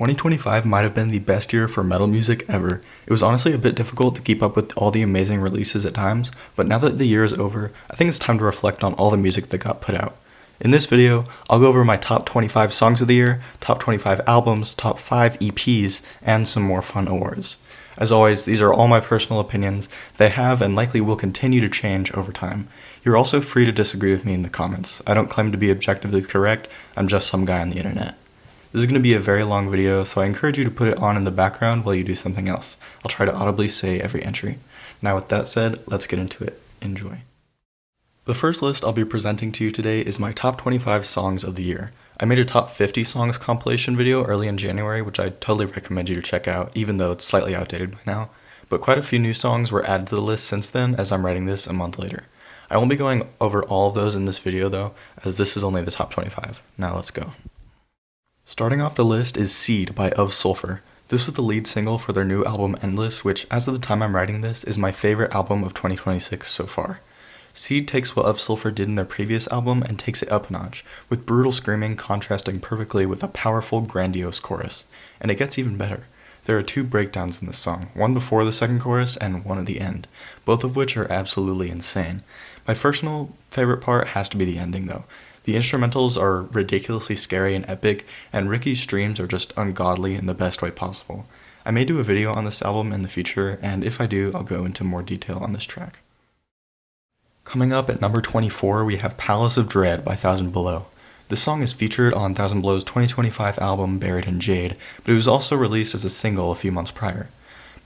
2025 might have been the best year for metal music ever. It was honestly a bit difficult to keep up with all the amazing releases at times, but now that the year is over, I think it's time to reflect on all the music that got put out. In this video, I'll go over my top 25 songs of the year, top 25 albums, top 5 EPs, and some more fun awards. As always, these are all my personal opinions. They have and likely will continue to change over time. You're also free to disagree with me in the comments. I don't claim to be objectively correct, I'm just some guy on the internet. This is going to be a very long video, so I encourage you to put it on in the background while you do something else. I'll try to audibly say every entry. Now with that said, let's get into it. Enjoy. The first list I'll be presenting to you today is my top 25 songs of the year. I made a top 50 songs compilation video early in January, which I totally recommend you to check out, even though it's slightly outdated by now. But quite a few new songs were added to the list since then, as I'm writing this a month later. I won't be going over all of those in this video though, as this is only the top 25. Now let's go. Starting off the list is Seed by Of Sulfur. This was the lead single for their new album Endless, which as of the time I'm writing this is my favorite album of 2026 so far. Seed takes what Of Sulfur did in their previous album and takes it up a notch, with brutal screaming contrasting perfectly with a powerful, grandiose chorus. And it gets even better. There are two breakdowns in this song, one before the second chorus and one at the end, both of which are absolutely insane. My personal favorite part has to be the ending though. The instrumentals are ridiculously scary and epic, and Ricky's streams are just ungodly in the best way possible. I may do a video on this album in the future, and if I do, I'll go into more detail on this track. Coming up at number 24, we have Palace of Dread by Thousand Below. This song is featured on Thousand Below's 2025 album Buried in Jade, but it was also released as a single a few months prior.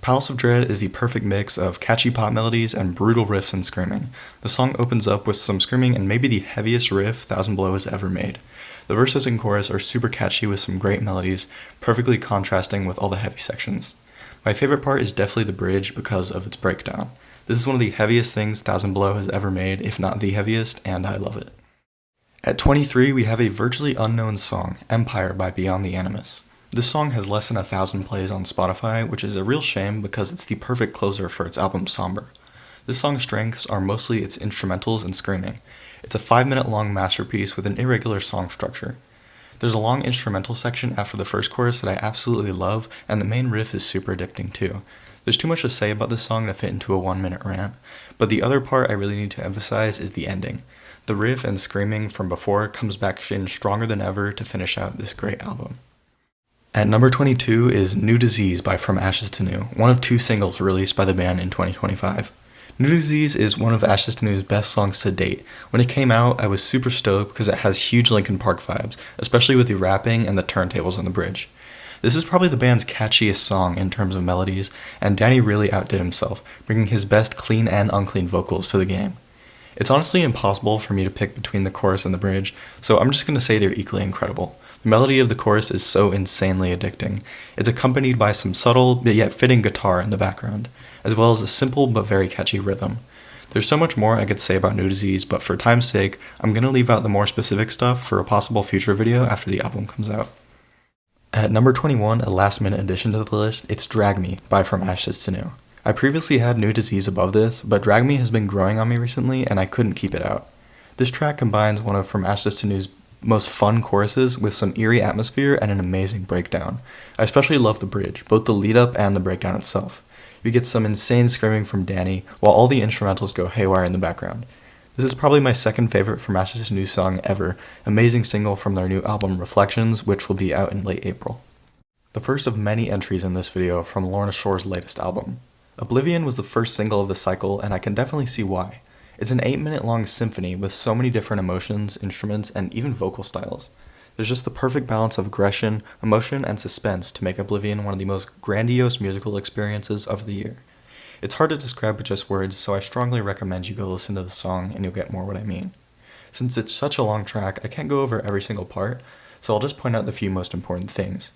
Palace of Dread is the perfect mix of catchy pop melodies and brutal riffs and screaming. The song opens up with some screaming and maybe the heaviest riff Thousand Below has ever made. The verses and chorus are super catchy with some great melodies, perfectly contrasting with all the heavy sections. My favorite part is definitely the bridge because of its breakdown. This is one of the heaviest things Thousand Below has ever made, if not the heaviest, and I love it. At 23, we have a virtually unknown song, Empire by Beyond the Animus. This song has less than 1,000 plays on Spotify, which is a real shame because it's the perfect closer for its album Somber. This song's strengths are mostly its instrumentals and screaming. It's a 5-minute long masterpiece with an irregular song structure. There's a long instrumental section after the first chorus that I absolutely love, and the main riff is super addicting too. There's too much to say about this song to fit into a 1-minute rant, but the other part I really need to emphasize is the ending. The riff and screaming from before comes back in stronger than ever to finish out this great album. At number 22 is New Disease by From Ashes to New, one of 2 singles released by the band in 2025. New Disease is one of Ashes to New's best songs to date. When it came out, I was super stoked because it has huge Linkin Park vibes, especially with the rapping and the turntables on the bridge. This is probably the band's catchiest song in terms of melodies, and Danny really outdid himself, bringing his best clean and unclean vocals to the game. It's honestly impossible for me to pick between the chorus and the bridge, so I'm just going to say they're equally incredible. The melody of the chorus is so insanely addicting. It's accompanied by some subtle but yet fitting guitar in the background, as well as a simple but very catchy rhythm. There's so much more I could say about New Disease, but for time's sake, I'm going to leave out the more specific stuff for a possible future video after the album comes out. At number 21, a last-minute addition to the list, it's Drag Me by From Ashes to New. I previously had New Disease above this, but Drag Me has been growing on me recently and I couldn't keep it out. This track combines one of From Ashes to New's most fun choruses with some eerie atmosphere and an amazing breakdown. I especially love the bridge, both the lead up and the breakdown itself. You get some insane screaming from Danny, while all the instrumentals go haywire in the background. This is probably my second favorite From Ashes to New song ever, amazing single from their new album Reflections, which will be out in late April. The first of many entries in this video from Lorna Shore's latest album. Oblivion was the first single of the cycle, and I can definitely see why. It's an 8-minute long symphony with so many different emotions, instruments, and even vocal styles. There's just the perfect balance of aggression, emotion, and suspense to make Oblivion one of the most grandiose musical experiences of the year. It's hard to describe with just words, so I strongly recommend you go listen to the song and you'll get more what I mean. Since it's such a long track, I can't go over every single part, so I'll just point out the few most important things.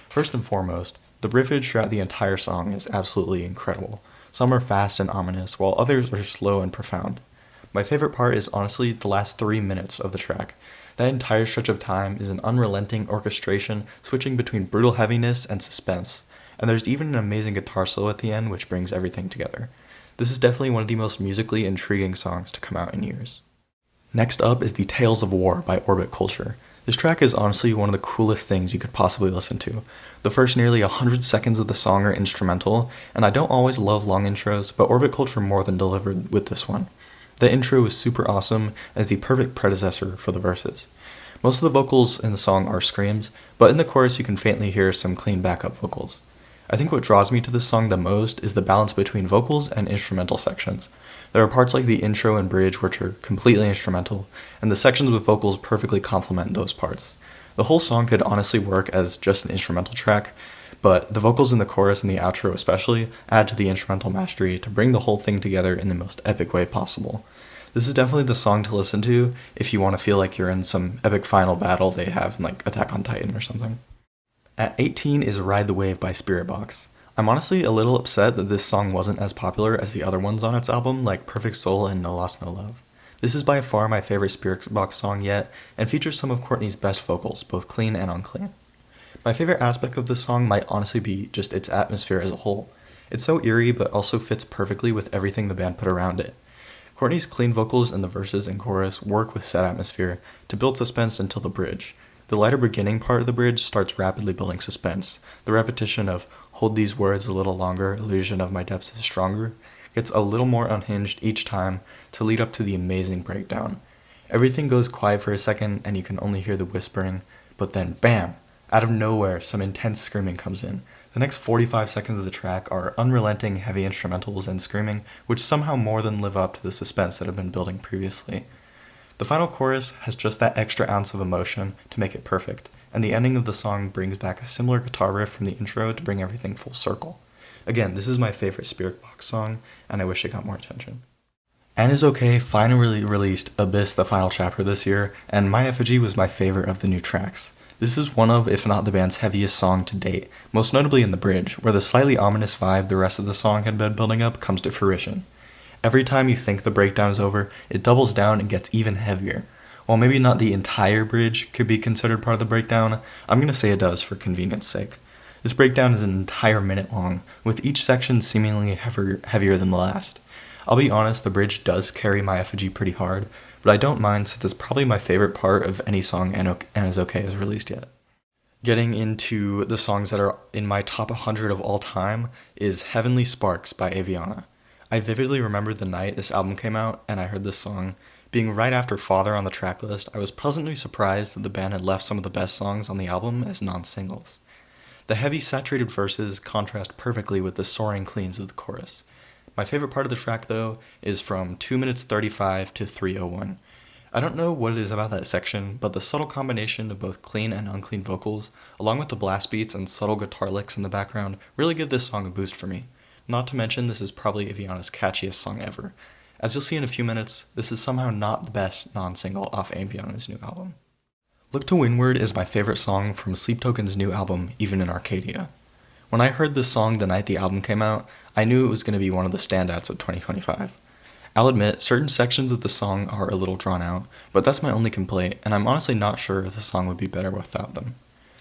First and foremost, the riffage throughout the entire song is absolutely incredible. Some are fast and ominous, while others are slow and profound. My favorite part is honestly the last 3 minutes of the track. That entire stretch of time is an unrelenting orchestration switching between brutal heaviness and suspense, and there's even an amazing guitar solo at the end which brings everything together. This is definitely one of the most musically intriguing songs to come out in years. Next up is the Tales of War by Orbit Culture. This track is honestly one of the coolest things you could possibly listen to. The first nearly 100 seconds of the song are instrumental, and I don't always love long intros, but Orbit Culture more than delivered with this one. The intro is super awesome as the perfect predecessor for the verses. Most of the vocals in the song are screams, but in the chorus you can faintly hear some clean backup vocals. I think what draws me to this song the most is the balance between vocals and instrumental sections. There are parts like the intro and bridge which are completely instrumental, and the sections with vocals perfectly complement those parts. The whole song could honestly work as just an instrumental track, but the vocals in the chorus and the outro especially add to the instrumental mastery to bring the whole thing together in the most epic way possible. This is definitely the song to listen to if you want to feel like you're in some epic final battle they have in like Attack on Titan or something. At 18 is Ride the Wave by Spiritbox. I'm honestly a little upset that this song wasn't as popular as the other ones on its album, like Perfect Soul and No Loss No Love. This is by far my favorite Spiritbox song yet, and features some of Courtney's best vocals, both clean and unclean. My favorite aspect of this song might honestly be just its atmosphere as a whole. It's so eerie, but also fits perfectly with everything the band put around it. Courtney's clean vocals in the verses and chorus work with said atmosphere to build suspense until the bridge. The lighter beginning part of the bridge starts rapidly building suspense. The repetition of "hold these words a little longer, illusion of my depths is stronger" gets a little more unhinged each time to lead up to the amazing breakdown. Everything goes quiet for a second and you can only hear the whispering, but then BAM! Out of nowhere, some intense screaming comes in. The next 45 seconds of the track are unrelenting heavy instrumentals and screaming, which somehow more than live up to the suspense that had been building previously. The final chorus has just that extra ounce of emotion to make it perfect, and the ending of the song brings back a similar guitar riff from the intro to bring everything full circle. Again, this is my favorite Spiritbox song, and I wish it got more attention. And Is Okay finally released Abyss, the final chapter this year, and My Effigy was my favorite of the new tracks. This is one of, if not the band's heaviest song to date, most notably in the bridge, where the slightly ominous vibe the rest of the song had been building up comes to fruition. Every time you think the breakdown is over, it doubles down and gets even heavier. While maybe not the entire bridge could be considered part of the breakdown, I'm going to say it does for convenience sake. This breakdown is an entire minute long, with each section seemingly heavier than the last. I'll be honest, the bridge does carry My Effigy pretty hard, but I don't mind since it's probably my favorite part of any song And Is Okay has released yet. Getting into the songs that are in my top 100 of all time is Heavenly Sparks by Aviana. I vividly remember the night this album came out and I heard this song. Being right after Father on the tracklist, I was pleasantly surprised that the band had left some of the best songs on the album as non-singles. The heavy saturated verses contrast perfectly with the soaring cleans of the chorus. My favorite part of the track, though, is from 2 minutes 35 to 3:01. I don't know what it is about that section, but the subtle combination of both clean and unclean vocals, along with the blast beats and subtle guitar licks in the background, really give this song a boost for me. Not to mention, this is probably Aviana's catchiest song ever. As you'll see in a few minutes, this is somehow not the best non-single off Aviana's new album. Look to Windward is my favorite song from Sleep Token's new album, Even in Arcadia. When I heard this song the night the album came out, I knew it was going to be one of the standouts of 2025. I'll admit, certain sections of the song are a little drawn out, but that's my only complaint, and I'm honestly not sure if the song would be better without them.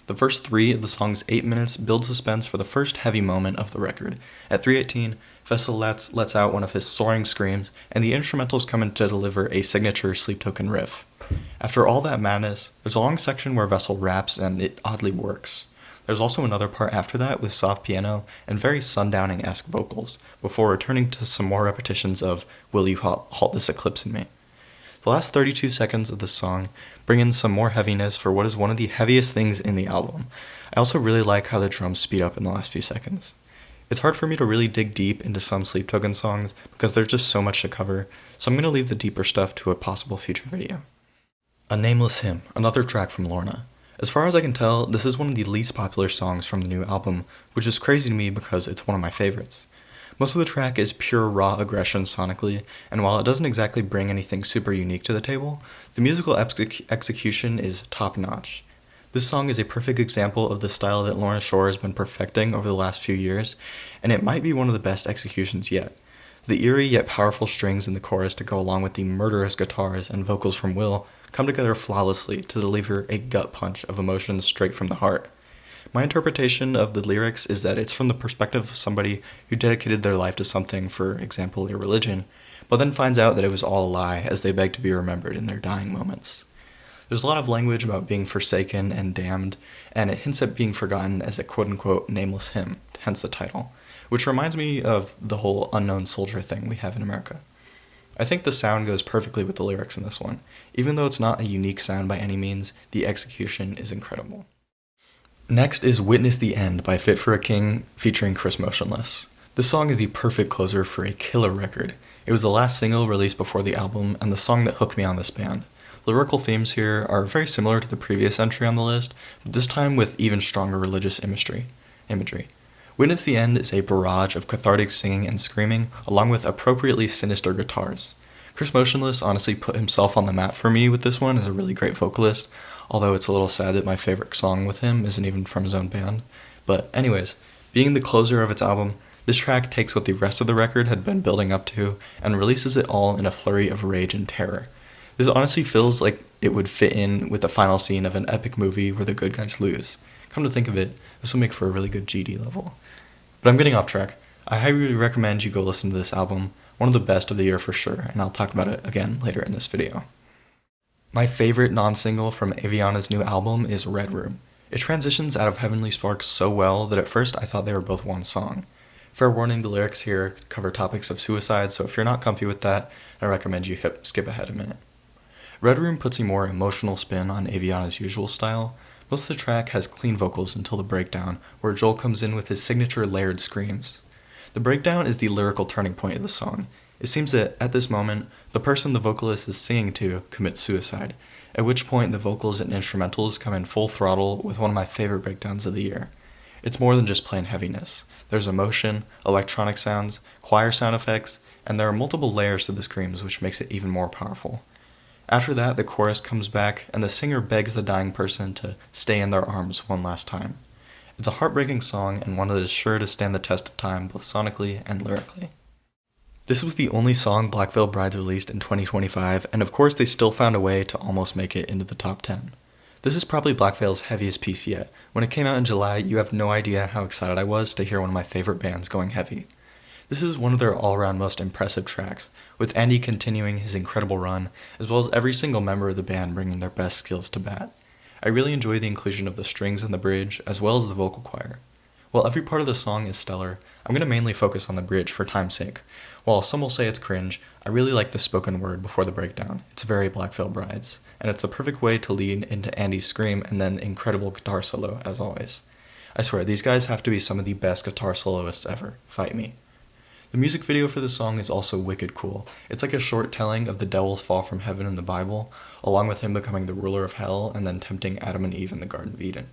The first 3 of the song's 8 minutes build suspense for the first heavy moment of the record. At 3:18, Vessel lets out one of his soaring screams, and the instrumentals come in to deliver a signature Sleep Token riff. After all that madness, there's a long section where Vessel raps, and it oddly works. There's also another part after that with soft piano and very Sundowning-esque vocals, before returning to some more repetitions of "Will you halt this eclipse in me?" The last 32 seconds of the song bring in some more heaviness for what is one of the heaviest things in the album. I also really like how the drums speed up in the last few seconds. It's hard for me to really dig deep into some Sleep Token songs because there's just so much to cover, so I'm going to leave the deeper stuff to a possible future video. A Nameless Hymn, another track from Lorna. As far as I can tell, this is one of the least popular songs from the new album, which is crazy to me because it's one of my favorites. Most of the track is pure raw aggression sonically, and while it doesn't exactly bring anything super unique to the table, the musical execution is top-notch. This song is a perfect example of the style that Lorna Shore has been perfecting over the last few years, and it might be one of the best executions yet. The eerie yet powerful strings in the chorus to go along with the murderous guitars and vocals from Will come together flawlessly to deliver a gut punch of emotions straight from the heart. My interpretation of the lyrics is that it's from the perspective of somebody who dedicated their life to something, for example, their religion, but then finds out that it was all a lie as they beg to be remembered in their dying moments. There's a lot of language about being forsaken and damned, and it hints at being forgotten as a quote-unquote nameless hymn, hence the title, which reminds me of the whole unknown soldier thing we have in America. I think the sound goes perfectly with the lyrics in this one. Even though it's not a unique sound by any means, the execution is incredible. Next is Witness the End by Fit for a King featuring Chris Motionless. This song is the perfect closer for a killer record. It was the last single released before the album and the song that hooked me on this band. Lyrical themes here are very similar to the previous entry on the list, but this time with even stronger religious imagery. Witness the End is a barrage of cathartic singing and screaming, along with appropriately sinister guitars. Chris Motionless honestly put himself on the map for me with this one as a really great vocalist, although it's a little sad that my favorite song with him isn't even from his own band. But anyways, being the closer of its album, this track takes what the rest of the record had been building up to and releases it all in a flurry of rage and terror. This honestly feels like it would fit in with the final scene of an epic movie where the good guys lose. Come to think of it, this will make for a really good GD level. But I'm getting off track. I highly recommend you go listen to this album, one of the best of the year for sure, and I'll talk about it again later in this video. My favorite non-single from Aviana's new album is Red Room. It transitions out of Heavenly Sparks so well that at first I thought they were both one song. Fair warning, the lyrics here cover topics of suicide, so if you're not comfy with that, I recommend you skip ahead a minute. Red Room puts a more emotional spin on Aviana's usual style. Most of the track has clean vocals until the breakdown, where Joel comes in with his signature layered screams. The breakdown is the lyrical turning point of the song. It seems that, at this moment, the person the vocalist is singing to commits suicide, at which point the vocals and instrumentals come in full throttle with one of my favorite breakdowns of the year. It's more than just plain heaviness. There's emotion, electronic sounds, choir sound effects, and there are multiple layers to the screams, which makes it even more powerful. After that, the chorus comes back, and the singer begs the dying person to stay in their arms one last time. It's a heartbreaking song, and one that is sure to stand the test of time both sonically and lyrically. This was the only song Black Veil Brides released in 2025, and of course they still found a way to almost make it into the top 10. This is probably Black Veil's heaviest piece yet. When it came out in July, you have no idea how excited I was to hear one of my favorite bands going heavy. This is one of their all-around most impressive tracks, with Andy continuing his incredible run, as well as every single member of the band bringing their best skills to bat. I really enjoy the inclusion of the strings in the bridge, as well as the vocal choir. While every part of the song is stellar, I'm going to mainly focus on the bridge for time's sake. While some will say it's cringe, I really like the spoken word before the breakdown. It's very Black Veil Brides, and it's the perfect way to lead into Andy's scream and then incredible guitar solo, as always. I swear, these guys have to be some of the best guitar soloists ever. Fight me. The music video for this song is also wicked cool. It's like a short telling of the devil's fall from heaven in the Bible, along with him becoming the ruler of hell and then tempting Adam and Eve in the Garden of Eden.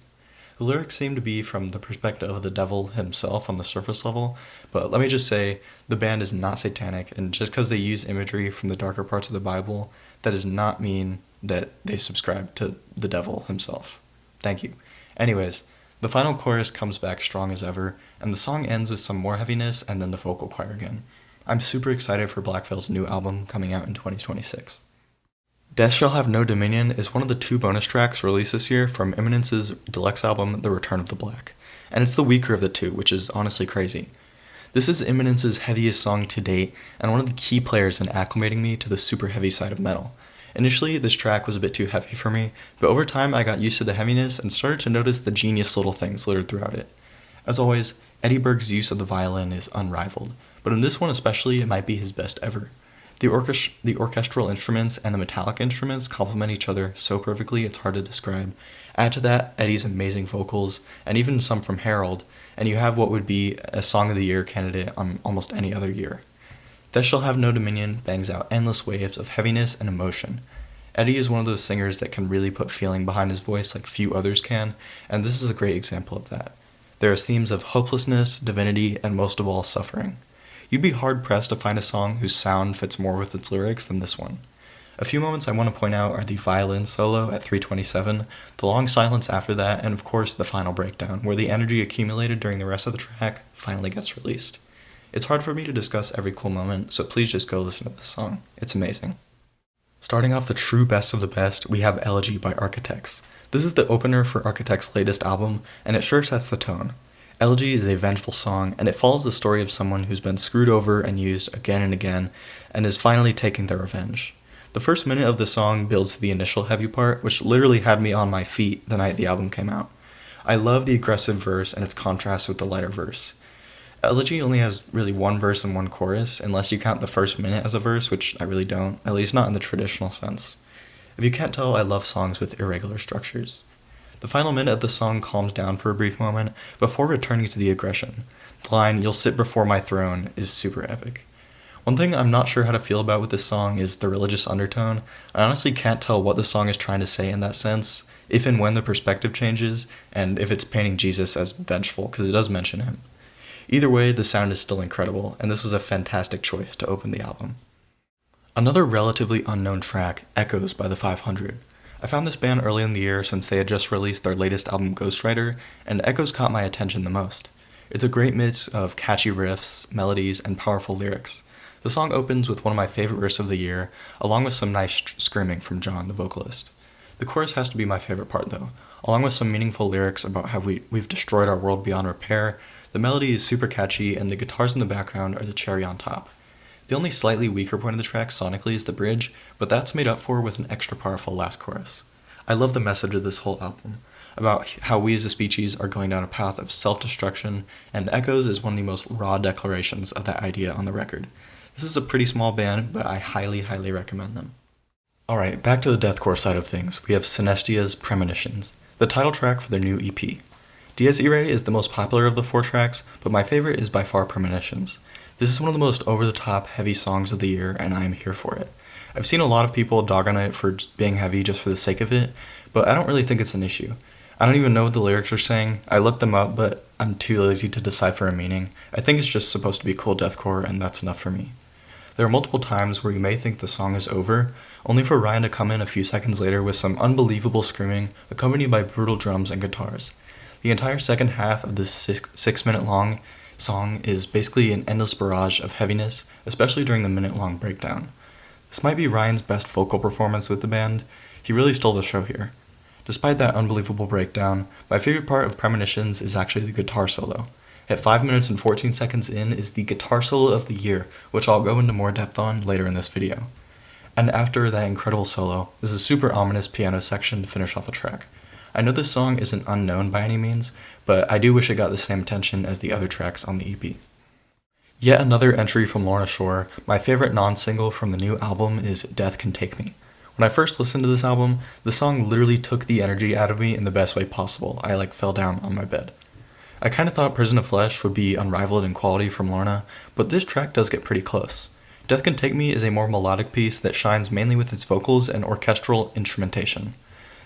The lyrics seem to be from the perspective of the devil himself on the surface level, but let me just say, the band is not satanic, and just because they use imagery from the darker parts of the Bible, that does not mean that they subscribe to the devil himself. Thank you. Anyways, the final chorus comes back strong as ever, and the song ends with some more heaviness and then the vocal choir again. I'm super excited for Black Veil's new album coming out in 2026. Death Shall Have No Dominion is one of the 2 bonus tracks released this year from Imminence's deluxe album, The Return of the Black, and it's the weaker of the 2, which is honestly crazy. This is Imminence's heaviest song to date, and one of the key players in acclimating me to the super heavy side of metal. Initially, this track was a bit too heavy for me, but over time I got used to the heaviness and started to notice the genius little things littered throughout it. As always, Eddie Berg's use of the violin is unrivaled, but in this one especially, it might be his best ever. The orchestral instruments and the metallic instruments complement each other so perfectly it's hard to describe. Add to that Eddie's amazing vocals, and even some from Harold, and you have what would be a Song of the Year candidate on almost any other year. Death Shall Have No Dominion bangs out endless waves of heaviness and emotion. Eddie is one of those singers that can really put feeling behind his voice like few others can, and this is a great example of that. There are themes of hopelessness, divinity, and most of all, suffering. You'd be hard-pressed to find a song whose sound fits more with its lyrics than this one. A few moments I want to point out are the violin solo at 3:27, the long silence after that, and of course the final breakdown, where the energy accumulated during the rest of the track finally gets released. It's hard for me to discuss every cool moment, so please just go listen to this song. It's amazing. Starting off the true best of the best, we have Elegy by Architects. This is the opener for Architects' latest album, and it sure sets the tone. Elegy is a vengeful song, and it follows the story of someone who's been screwed over and used again and again, and is finally taking their revenge. The first minute of the song builds to the initial heavy part, which literally had me on my feet the night the album came out. I love the aggressive verse and its contrast with the lighter verse. Elegy only has really one verse and one chorus, unless you count the first minute as a verse, which I really don't, at least not in the traditional sense. If you can't tell, I love songs with irregular structures. The final minute of the song calms down for a brief moment before returning to the aggression. The line, "You'll sit before my throne," is super epic. One thing I'm not sure how to feel about with this song is the religious undertone. I honestly can't tell what the song is trying to say in that sense, if and when the perspective changes, and if it's painting Jesus as vengeful, because it does mention him. Either way, the sound is still incredible, and this was a fantastic choice to open the album. Another relatively unknown track, Echoes by the 500. I found this band early in the year since they had just released their latest album Ghostwriter, and Echoes caught my attention the most. It's a great mix of catchy riffs, melodies, and powerful lyrics. The song opens with one of my favorite riffs of the year, along with some nice screaming from John, the vocalist. The chorus has to be my favorite part though, along with some meaningful lyrics about how we've destroyed our world beyond repair. The melody is super catchy, and the guitars in the background are the cherry on top. The only slightly weaker point of the track sonically is the bridge, but that's made up for with an extra powerful last chorus. I love the message of this whole album, about how we as a species are going down a path of self-destruction, and Echoes is one of the most raw declarations of that idea on the record. This is a pretty small band, but I highly, highly recommend them. Alright, back to the deathcore side of things. We have Synestia's Premonitions, the title track for their new EP. Dies Irae is the most popular of the 4 tracks, but my favorite is by far Premonitions. This is one of the most over-the-top, heavy songs of the year, and I am here for it. I've seen a lot of people dog on it for being heavy just for the sake of it, but I don't really think it's an issue. I don't even know what the lyrics are saying. I looked them up, but I'm too lazy to decipher a meaning. I think it's just supposed to be cool deathcore, and that's enough for me. There are multiple times where you may think the song is over, only for Ryan to come in a few seconds later with some unbelievable screaming, accompanied by brutal drums and guitars. The entire second half of this 6-minute long song is basically an endless barrage of heaviness, especially during the minute-long breakdown. This might be Ryan's best vocal performance with the band. He really stole the show here. Despite that unbelievable breakdown, my favorite part of Premonitions is actually the guitar solo. At 5 minutes and 14 seconds in is the guitar solo of the year, which I'll go into more depth on later in this video. And after that incredible solo, there's a super ominous piano section to finish off the track. I know this song isn't unknown by any means, but I do wish it got the same attention as the other tracks on the EP. Yet another entry from Lorna Shore, my favorite non-single from the new album is Death Can Take Me. When I first listened to this album, the song literally took the energy out of me in the best way possible. I fell down on my bed. I kinda thought Prison of Flesh would be unrivaled in quality from Lorna, but this track does get pretty close. Death Can Take Me is a more melodic piece that shines mainly with its vocals and orchestral instrumentation.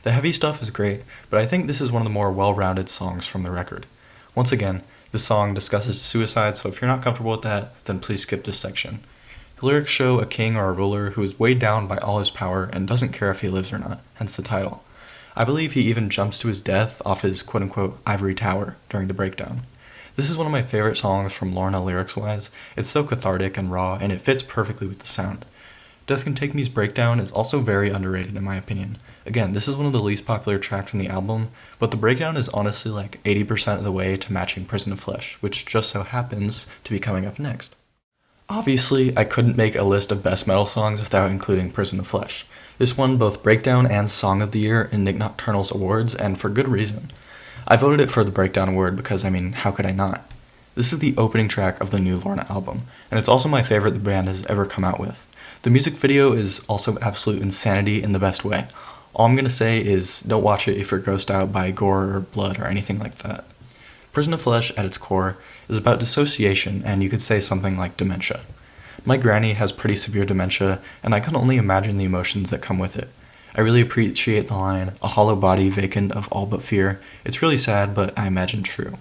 The heavy stuff is great, but I think this is one of the more well-rounded songs from the record. Once again, this song discusses suicide, so if you're not comfortable with that, then please skip this section. The lyrics show a king or a ruler who is weighed down by all his power and doesn't care if he lives or not, hence the title. I believe he even jumps to his death off his quote-unquote ivory tower during the breakdown. This is one of my favorite songs from Lorna lyrics-wise. It's so cathartic and raw, and it fits perfectly with the sound. Death Can Take Me's breakdown is also very underrated in my opinion. Again, this is one of the least popular tracks in the album, but the breakdown is honestly like 80% of the way to matching Prison of Flesh, which just so happens to be coming up next. Obviously, I couldn't make a list of best metal songs without including Prison of Flesh. This won both Breakdown and Song of the Year in Nick Nocturnal's awards, and for good reason. I voted it for the Breakdown award because, how could I not? This is the opening track of the new Lorna album, and it's also my favorite the band has ever come out with. The music video is also absolute insanity in the best way. All I'm gonna say is, don't watch it if you're grossed out by gore or blood or anything like that. Prison of Flesh, at its core, is about dissociation, and you could say something like dementia. My granny has pretty severe dementia, and I can only imagine the emotions that come with it. I really appreciate the line, "a hollow body vacant of all but fear." It's really sad, but I imagine true.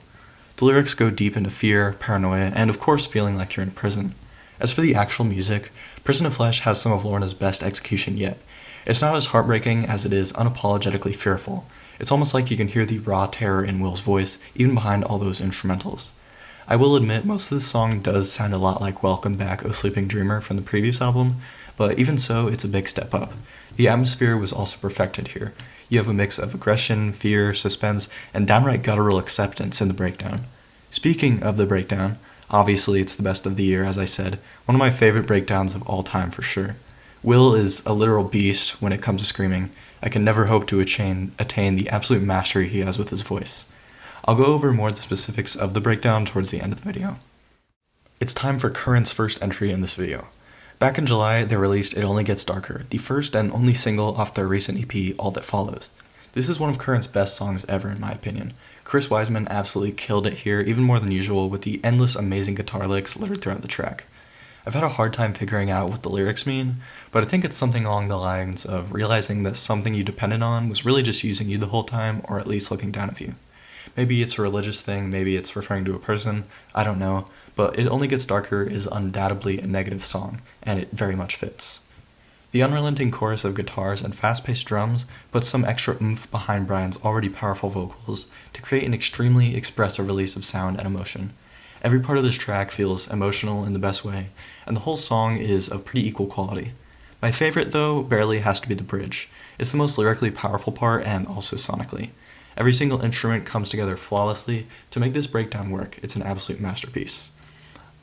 The lyrics go deep into fear, paranoia, and of course feeling like you're in prison. As for the actual music, Prison of Flesh has some of Lorna's best execution yet. It's not as heartbreaking as it is unapologetically fearful. It's almost like you can hear the raw terror in Will's voice, even behind all those instrumentals. I will admit most of this song does sound a lot like Welcome Back, O Sleeping Dreamer from the previous album, but even so, it's a big step up. The atmosphere was also perfected here. You have a mix of aggression, fear, suspense, and downright guttural acceptance in the breakdown. Speaking of the breakdown, obviously it's the best of the year, as I said, one of my favorite breakdowns of all time for sure. Will is a literal beast when it comes to screaming. I can never hope to attain the absolute mastery he has with his voice. I'll go over more of the specifics of the breakdown towards the end of the video. It's time for Current's first entry in this video. Back in July, they released It Only Gets Darker, the first and only single off their recent EP, All That Follows. This is one of Current's best songs ever in my opinion. Chris Wiseman absolutely killed it here, even more than usual, with the endless amazing guitar licks littered throughout the track. I've had a hard time figuring out what the lyrics mean, but I think it's something along the lines of realizing that something you depended on was really just using you the whole time, or at least looking down at you. Maybe it's a religious thing, maybe it's referring to a person, I don't know, but It Only Gets Darker is undoubtedly a negative song, and it very much fits. The unrelenting chorus of guitars and fast-paced drums puts some extra oomph behind Brian's already powerful vocals to create an extremely expressive release of sound and emotion. Every part of this track feels emotional in the best way, and the whole song is of pretty equal quality. My favorite, though, barely has to be the bridge. It's the most lyrically powerful part and also sonically. Every single instrument comes together flawlessly to make this breakdown work. It's an absolute masterpiece.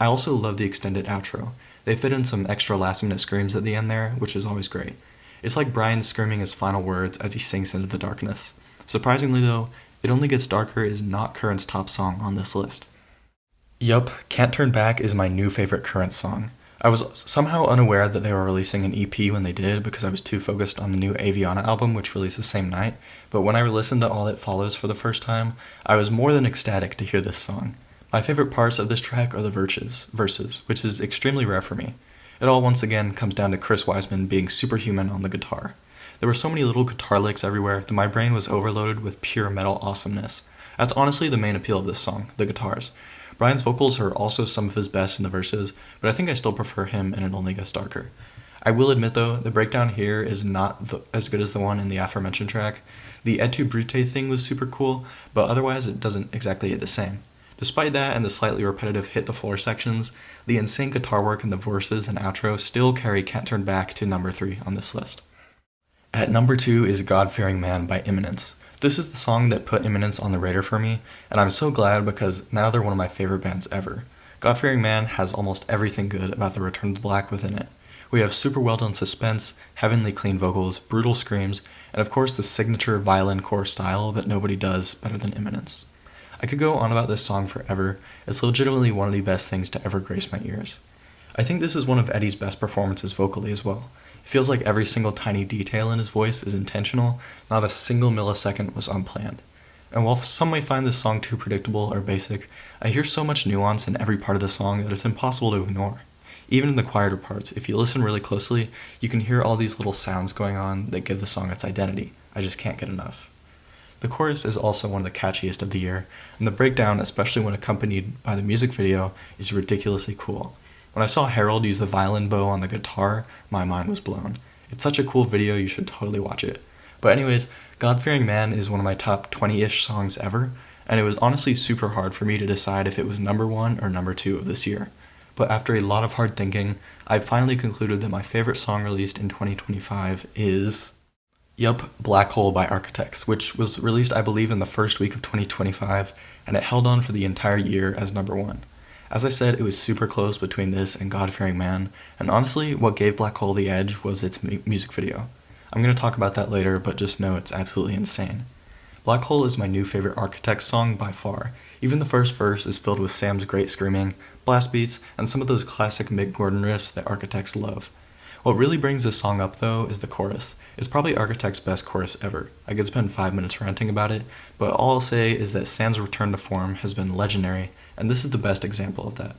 I also love the extended outro. They fit in some extra last-minute screams at the end there, which is always great. It's like Brian screaming his final words as he sinks into the darkness. Surprisingly though, It Only Gets Darker is not Current's top song on this list. Yup, Can't Turn Back is my new favorite Current song. I was somehow unaware that they were releasing an EP when they did because I was too focused on the new Aviana album, which released the same night, but when I listened to All That Follows for the first time, I was more than ecstatic to hear this song. My favorite parts of this track are the verses, which is extremely rare for me. It all once again comes down to Chris Wiseman being superhuman on the guitar. There were so many little guitar licks everywhere that my brain was overloaded with pure metal awesomeness. That's honestly the main appeal of this song, the guitars. Brian's vocals are also some of his best in the verses, but I think I still prefer him in It Only Gets Darker. I will admit though, the breakdown here is not as good as the one in the aforementioned track. The Et tu Brute thing was super cool, but otherwise it doesn't exactly hit the same. Despite that and the slightly repetitive hit the floor sections, the insane guitar work in the verses and outro still carry Can't Turn Back to number 3 on this list. At number 2 is God-Fearing Man by Imminence. This is the song that put Imminence on the radar for me, and I'm so glad because now they're one of my favorite bands ever. God-Fearing Man has almost everything good about the Return to Black within it. We have super well done suspense, heavenly clean vocals, brutal screams, and of course the signature violin core style that nobody does better than Imminence. I could go on about this song forever. It's legitimately one of the best things to ever grace my ears. I think this is one of Eddie's best performances vocally as well. It feels like every single tiny detail in his voice is intentional, not a single millisecond was unplanned. And while some may find this song too predictable or basic, I hear so much nuance in every part of the song that it's impossible to ignore. Even in the quieter parts, if you listen really closely, you can hear all these little sounds going on that give the song its identity. I just can't get enough. The chorus is also one of the catchiest of the year, and the breakdown, especially when accompanied by the music video, is ridiculously cool. When I saw Harold use the violin bow on the guitar, my mind was blown. It's such a cool video, you should totally watch it. But anyways, God-Fearing Man is one of my top 20-ish songs ever, and it was honestly super hard for me to decide if it was number 1 or number 2 of this year. But after a lot of hard thinking, I finally concluded that my favorite song released in 2025 is... Black Hole by Architects, which was released I believe in the first week of 2025, and it held on for the entire year as number 1. As I said, it was super close between this and God-Fearing Man, and honestly, what gave Black Hole the edge was its music video. I'm going to talk about that later, but just know it's absolutely insane. Black Hole is my new favorite Architects song by far. Even the first verse is filled with Sam's great screaming, blast beats, and some of those classic Mick Gordon riffs that Architects love. What really brings this song up though is the chorus. It's probably Architects' best chorus ever. I could spend 5 minutes ranting about it, but all I'll say is that Sam's return to form has been legendary, and this is the best example of that.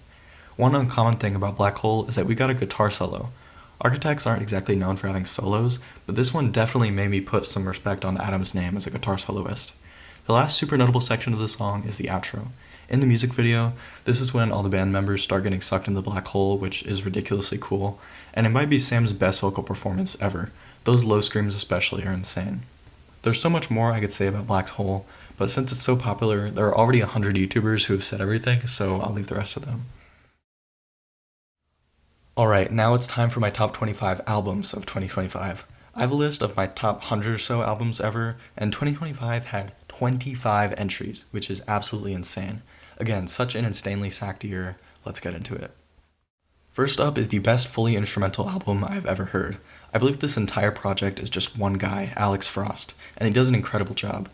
One uncommon thing about Black Hole is that we got a guitar solo. Architects aren't exactly known for having solos, but this one definitely made me put some respect on Adam's name as a guitar soloist. The last super notable section of the song is the outro. In the music video, this is when all the band members start getting sucked into the black hole, which is ridiculously cool, and it might be Sam's best vocal performance ever. Those low screams especially are insane. There's so much more I could say about Black Hole, but since it's so popular, there are already 100 YouTubers who have said everything, so I'll leave the rest of them. Alright, now it's time for my top 25 albums of 2025. I have a list of my top 100 or so albums ever, and 2025 had 25 entries, which is absolutely insane. Again, such an insanely stacked year. Let's get into it. First up is the best fully instrumental album I've ever heard. I believe this entire project is just one guy, Alex Frost, and he does an incredible job.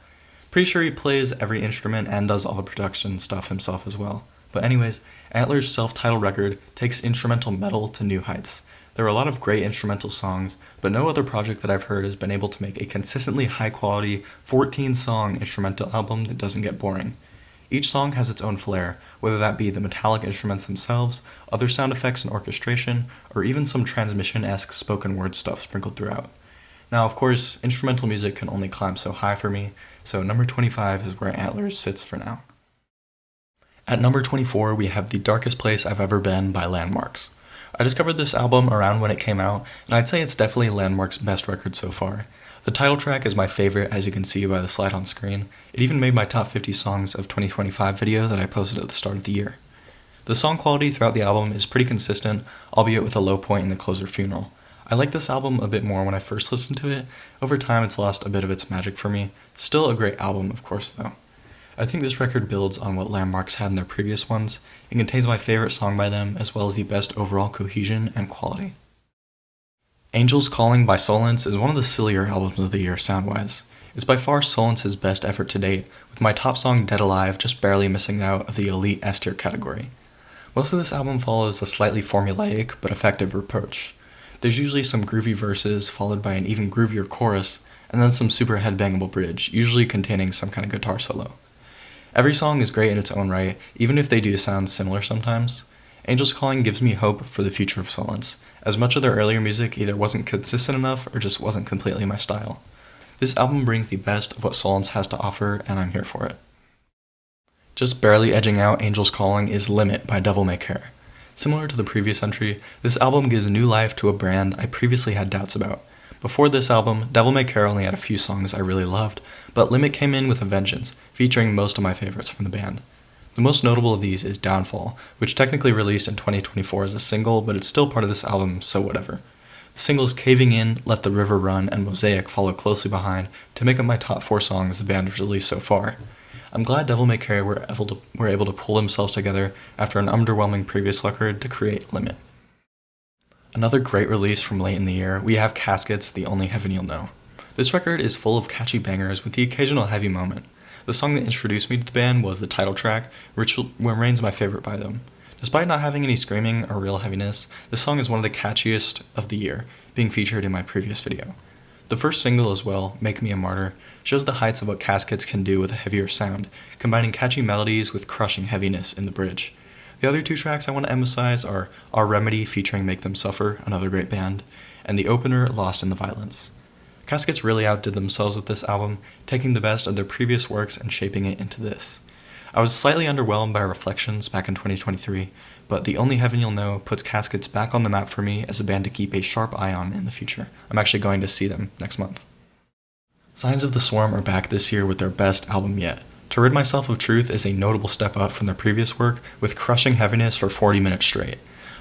Pretty sure he plays every instrument and does all the production stuff himself as well. But anyways, Antler's self-titled record takes instrumental metal to new heights. There are a lot of great instrumental songs, but no other project that I've heard has been able to make a consistently high-quality 14-song instrumental album that doesn't get boring. Each song has its own flair, whether that be the metallic instruments themselves, other sound effects and orchestration, or even some transmission-esque spoken word stuff sprinkled throughout. Now, of course, instrumental music can only climb so high for me, so number 25 is where Antlers sits for now. At number 24, we have The Darkest Place I've Ever Been by Landmarks. I discovered this album around when it came out, and I'd say it's definitely Landmarks' best record so far. The title track is my favorite, as you can see by the slide on screen. It even made my top 50 songs of 2025 video that I posted at the start of the year. The song quality throughout the album is pretty consistent, albeit with a low point in the closer Funeral. I like this album a bit more when I first listened to it. Over time it's lost a bit of its magic for me. Still a great album, of course, though. I think this record builds on what Landmarks had in their previous ones. It contains my favorite song by them, as well as the best overall cohesion and quality. Angels Calling by Solence is one of the sillier albums of the year sound-wise. It's by far Solence's best effort to date, with my top song Dead Alive just barely missing out of the elite S-tier category. Most of this album follows a slightly formulaic but effective approach. There's usually some groovy verses followed by an even groovier chorus, and then some super headbangable bridge, usually containing some kind of guitar solo. Every song is great in its own right, even if they do sound similar sometimes. Angels Calling gives me hope for the future of Solence, as much of their earlier music either wasn't consistent enough or just wasn't completely my style. This album brings the best of what Solence has to offer, and I'm here for it. Just barely edging out Angels Calling is Limit by Devil May Care. Similar to the previous entry, this album gives new life to a brand I previously had doubts about. Before this album, Devil May Care only had a few songs I really loved, but Limit came in with a vengeance, featuring most of my favorites from the band. The most notable of these is Downfall, which technically released in 2024 as a single, but it's still part of this album, so whatever. The singles Caving In, Let the River Run, and Mosaic follow closely behind to make up my top 4 songs the band has released so far. I'm glad Devil May Care were able to pull themselves together after an underwhelming previous record to create Limit. Another great release from late in the year, we have Caskets, The Only Heaven You'll Know. This record is full of catchy bangers with the occasional heavy moment. The song that introduced me to the band was the title track, which remains my favorite by them. Despite not having any screaming or real heaviness, this song is one of the catchiest of the year, being featured in my previous video. The first single as well, Make Me a Martyr, shows the heights of what Caskets can do with a heavier sound, combining catchy melodies with crushing heaviness in the bridge. The other 2 tracks I want to emphasize are Our Remedy featuring Make Them Suffer, another great band, and the opener, Lost in the Violence. Caskets really outdid themselves with this album, taking the best of their previous works and shaping it into this. I was slightly underwhelmed by Reflections back in 2023, but The Only Heaven You'll Know puts Caskets back on the map for me as a band to keep a sharp eye on in the future. I'm actually going to see them next month. Signs of the Swarm are back this year with their best album yet. To Rid Myself of Truth is a notable step up from their previous work, with crushing heaviness for 40 minutes straight.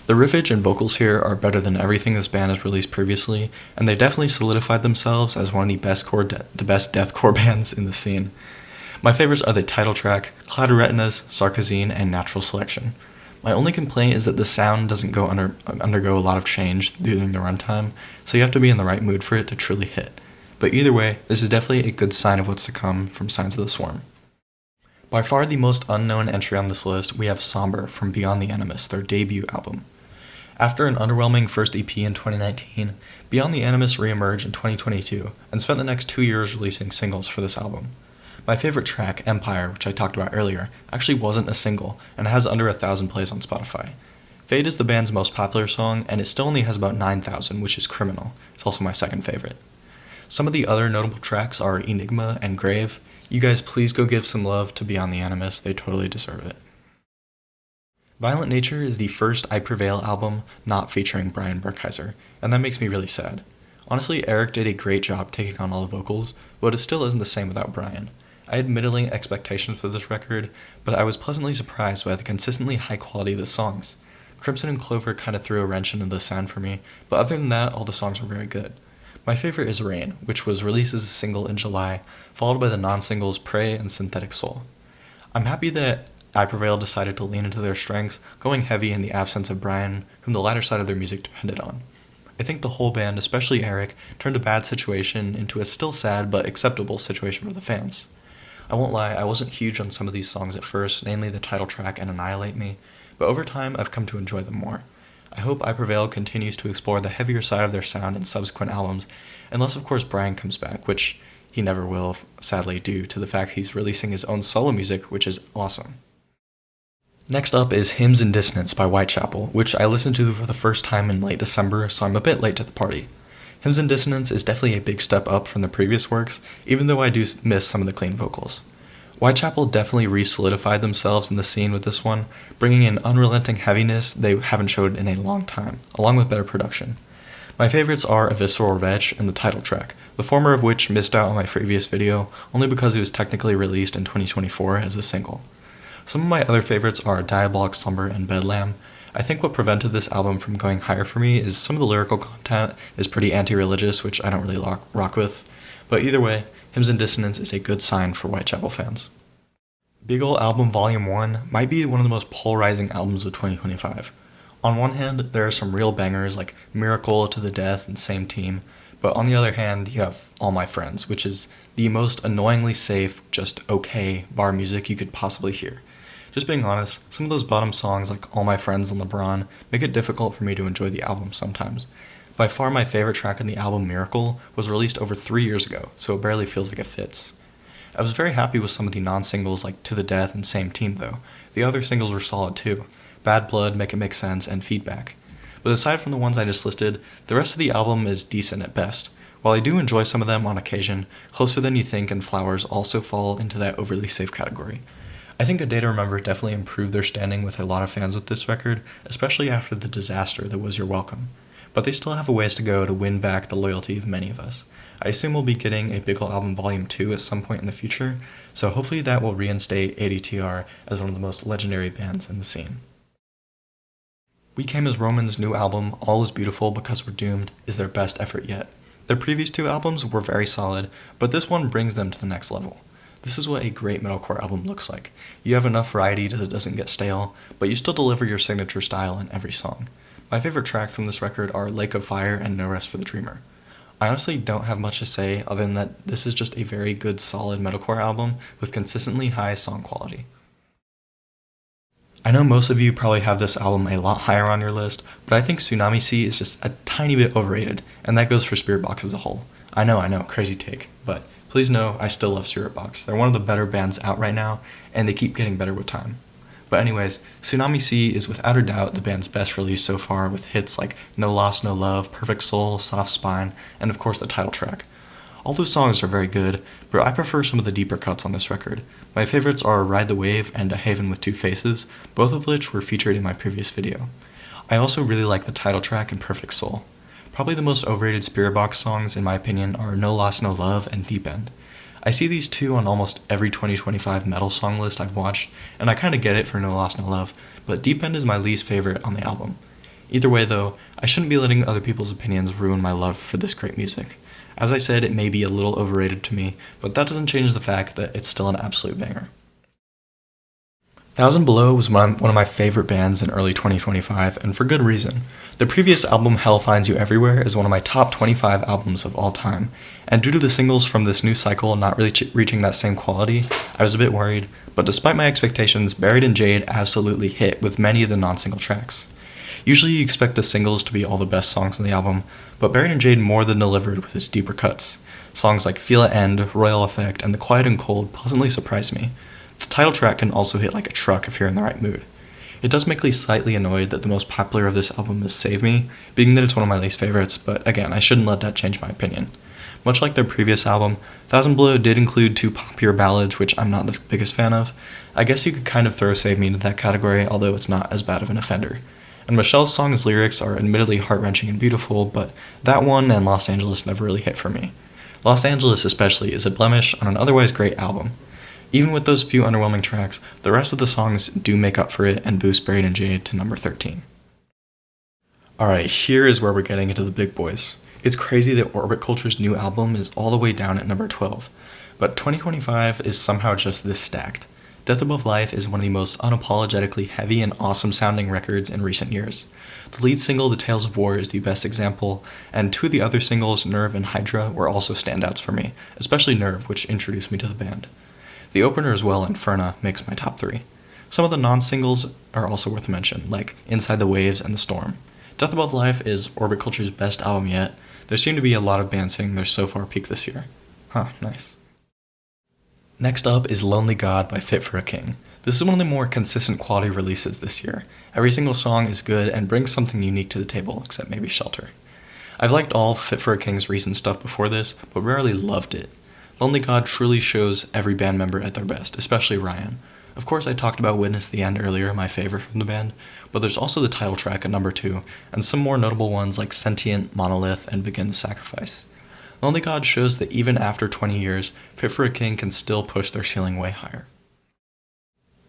The riffage and vocals here are better than everything this band has released previously, and they definitely solidified themselves as one of the best deathcore bands in the scene. My favorites are the title track, Cloud Retinas, Sarkazine, and Natural Selection. My only complaint is that the sound doesn't undergo a lot of change during the runtime, so you have to be in the right mood for it to truly hit. But either way, this is definitely a good sign of what's to come from Signs of the Swarm. By far the most unknown entry on this list, we have Somber from Beyond the Animus, their debut album. After an underwhelming first EP in 2019, Beyond the Animus re-emerged in 2022 and spent the next 2 years releasing singles for this album. My favorite track, Empire, which I talked about earlier, actually wasn't a single and has under 1,000 plays on Spotify. Fade is the band's most popular song, and it still only has about 9,000, which is criminal. It's also my second favorite. Some of the other notable tracks are Enigma and Grave. You guys please go give some love to Beyond the Animus, they totally deserve it. Violent Nature is the first I Prevail album not featuring Brian Burkheiser, and that makes me really sad. Honestly, Eric did a great job taking on all the vocals, but it still isn't the same without Brian. I had middling expectations for this record, but I was pleasantly surprised by the consistently high quality of the songs. Crimson and Clover kind of threw a wrench into the sound for me, but other than that, all the songs were very good. My favorite is Rain, which was released as a single in July, followed by the non-singles Prey and Synthetic Soul. I'm happy that I Prevail decided to lean into their strengths, going heavy in the absence of Brian, whom the latter side of their music depended on. I think the whole band, especially Eric, turned a bad situation into a still sad but acceptable situation for the fans. I won't lie, I wasn't huge on some of these songs at first, namely the title track and Annihilate Me, but over time I've come to enjoy them more. I hope I Prevail continues to explore the heavier side of their sound in subsequent albums, unless of course Brian comes back, which he never will, sadly, due to the fact he's releasing his own solo music, which is awesome. Next up is Hymns and Dissonance by Whitechapel, which I listened to for the first time in late December, so I'm a bit late to the party. Hymns and Dissonance is definitely a big step up from the previous works, even though I do miss some of the clean vocals. Whitechapel definitely re-solidified themselves in the scene with this one, bringing in unrelenting heaviness they haven't showed in a long time, along with better production. My favorites are A Visceral Wretch and the title track, the former of which missed out on my previous video only because it was technically released in 2024 as a single. Some of my other favorites are Diabolic Slumber and Bedlam. I think what prevented this album from going higher for me is some of the lyrical content is pretty anti-religious, which I don't really rock with, but either way, Hymns and Dissonance is a good sign for Whitechapel fans. Big Ol' Album Volume 1 might be one of the most polarizing albums of 2025. On one hand, there are some real bangers like Miracle, To the Death, and Same Team, but on the other hand, you have All My Friends, which is the most annoyingly safe, just okay bar music you could possibly hear. Just being honest, some of those bottom songs like All My Friends and LeBron make it difficult for me to enjoy the album sometimes. By far my favorite track in the album, Miracle, was released over 3 years ago, so it barely feels like it fits. I was very happy with some of the non-singles like To the Death and Same Team though. The other singles were solid too. Bad Blood, Make It Make Sense, and Feedback. But aside from the ones I just listed, the rest of the album is decent at best. While I do enjoy some of them on occasion, Closer Than You Think and Flowers also fall into that overly safe category. I think A Day to Remember definitely improved their standing with a lot of fans with this record, especially after the disaster that was You're Welcome. But they still have a ways to go to win back the loyalty of many of us. I assume we'll be getting a Big Ol' Album Volume 2 at some point in the future, so hopefully that will reinstate ADTR as one of the most legendary bands in the scene. We Came as Roman's new album, All Is Beautiful Because We're Doomed, is their best effort yet. Their previous two albums were very solid, but this one brings them to the next level. This is what a great metalcore album looks like. You have enough variety that it doesn't get stale, but you still deliver your signature style in every song. My favorite tracks from this record are Lake of Fire and No Rest for the Dreamer. I honestly don't have much to say other than that this is just a very good solid metalcore album with consistently high song quality. I know most of you probably have this album a lot higher on your list, but I think Tsunami Sea is just a tiny bit overrated, and that goes for Spiritbox as a whole. I know, crazy take, but please know I still love Spiritbox. They're one of the better bands out right now, and they keep getting better with time. But anyways, Tsunami Sea is without a doubt the band's best release so far, with hits like No Loss, No Love, Perfect Soul, Soft Spine, and of course the title track. All those songs are very good, but I prefer some of the deeper cuts on this record. My favorites are Ride the Wave and A Haven with Two Faces, both of which were featured in my previous video. I also really like the title track and Perfect Soul. Probably the most overrated Spiritbox songs, in my opinion, are No Loss, No Love and Deep End. I see these two on almost every 2025 metal song list I've watched, and I kinda get it for No Loss, No Love, but Deep End is my least favorite on the album. Either way though, I shouldn't be letting other people's opinions ruin my love for this great music. As I said, it may be a little overrated to me, but that doesn't change the fact that it's still an absolute banger. Thousand Below was one of my favorite bands in early 2025, and for good reason. The previous album, Hell Finds You Everywhere, is one of my top 25 albums of all time, and due to the singles from this new cycle not really reaching that same quality, I was a bit worried, but despite my expectations, Buried in Jade absolutely hit with many of the non-single tracks. Usually you expect the singles to be all the best songs on the album, but Buried in Jade more than delivered with its deeper cuts. Songs like Feel It End, Royal Effect, and The Quiet and Cold pleasantly surprised me. The title track can also hit like a truck if you're in the right mood. It does make me slightly annoyed that the most popular of this album is Save Me, being that it's one of my least favorites, but again, I shouldn't let that change my opinion. Much like their previous album, Thousand Below did include two popular ballads, which I'm not the biggest fan of. I guess you could kind of throw Save Me into that category, although it's not as bad of an offender. And Michelle's song's lyrics are admittedly heart-wrenching and beautiful, but that one and Los Angeles never really hit for me. Los Angeles especially is a blemish on an otherwise great album. Even with those few underwhelming tracks, the rest of the songs do make up for it and boost Buried in Jade to number 13. Alright, here is where we're getting into the big boys. It's crazy that Orbit Culture's new album is all the way down at number 12, but 2025 is somehow just this stacked. Death Above Life is one of the most unapologetically heavy and awesome sounding records in recent years. The lead single, The Tales of War, is the best example, and two of the other singles, Nerve and Hydra, were also standouts for me, especially Nerve, which introduced me to the band. The opener as well, Inferna, makes my top 3. Some of the non-singles are also worth mention, like Inside the Waves and The Storm. Death Above Life is Orbit Culture's best album yet. There seem to be a lot of bands hitting their so far peak this year. Huh, nice. Next up is Lonely God by Fit for a King. This is one of the more consistent quality releases this year. Every single song is good and brings something unique to the table, except maybe Shelter. I've liked all of Fit for a King's recent stuff before this, but rarely loved it. Lonely God truly shows every band member at their best, especially Ryan. Of course, I talked about Witness the End earlier, my favorite from the band, but there's also the title track at number 2, and some more notable ones like Sentient, Monolith, and Begin the Sacrifice. Lonely God shows that even after 20 years, Fit for a King can still push their ceiling way higher.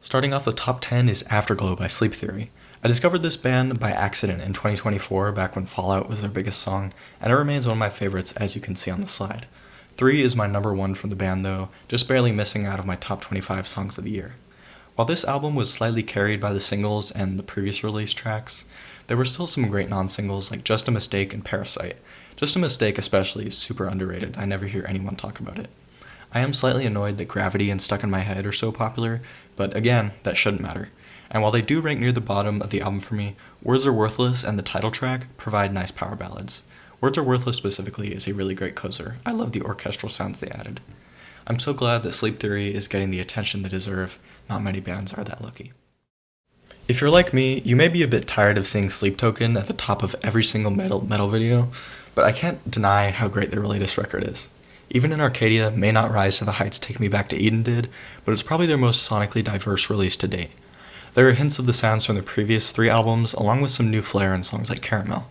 Starting off the top 10 is Afterglow by Sleep Theory. I discovered this band by accident in 2024, back when Fallout was their biggest song, and it remains one of my favorites, as you can see on the slide. 3 is my number 1 from the band though, just barely missing out of my top 25 songs of the year. While this album was slightly carried by the singles and the previous release tracks, there were still some great non-singles like Just a Mistake and Parasite. Just a Mistake especially is super underrated, I never hear anyone talk about it. I am slightly annoyed that Gravity and Stuck in My Head are so popular, but again, that shouldn't matter. And while they do rank near the bottom of the album for me, Words Are Worthless and the title track provide nice power ballads. Words Are Worthless specifically is a really great closer. I love the orchestral sounds they added. I'm so glad that Sleep Theory is getting the attention they deserve. Not many bands are that lucky. If you're like me, you may be a bit tired of seeing Sleep Token at the top of every single metal video, but I can't deny how great their latest record is. Even in Arcadia may not rise to the heights Take Me Back to Eden did, but it's probably their most sonically diverse release to date. There are hints of the sounds from their previous 3 albums, along with some new flair in songs like Caramel.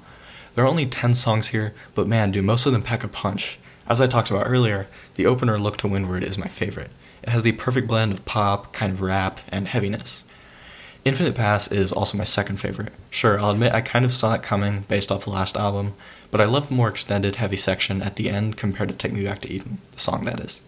There are only 10 songs here, but man, do most of them pack a punch. As I talked about earlier, the opener Look to Windward is my favorite. It has the perfect blend of pop, kind of rap, and heaviness. Infinite Pass is also my second favorite. Sure, I'll admit I kind of saw it coming based off the last album, but I love the more extended heavy section at the end compared to Take Me Back to Eden, the song that is.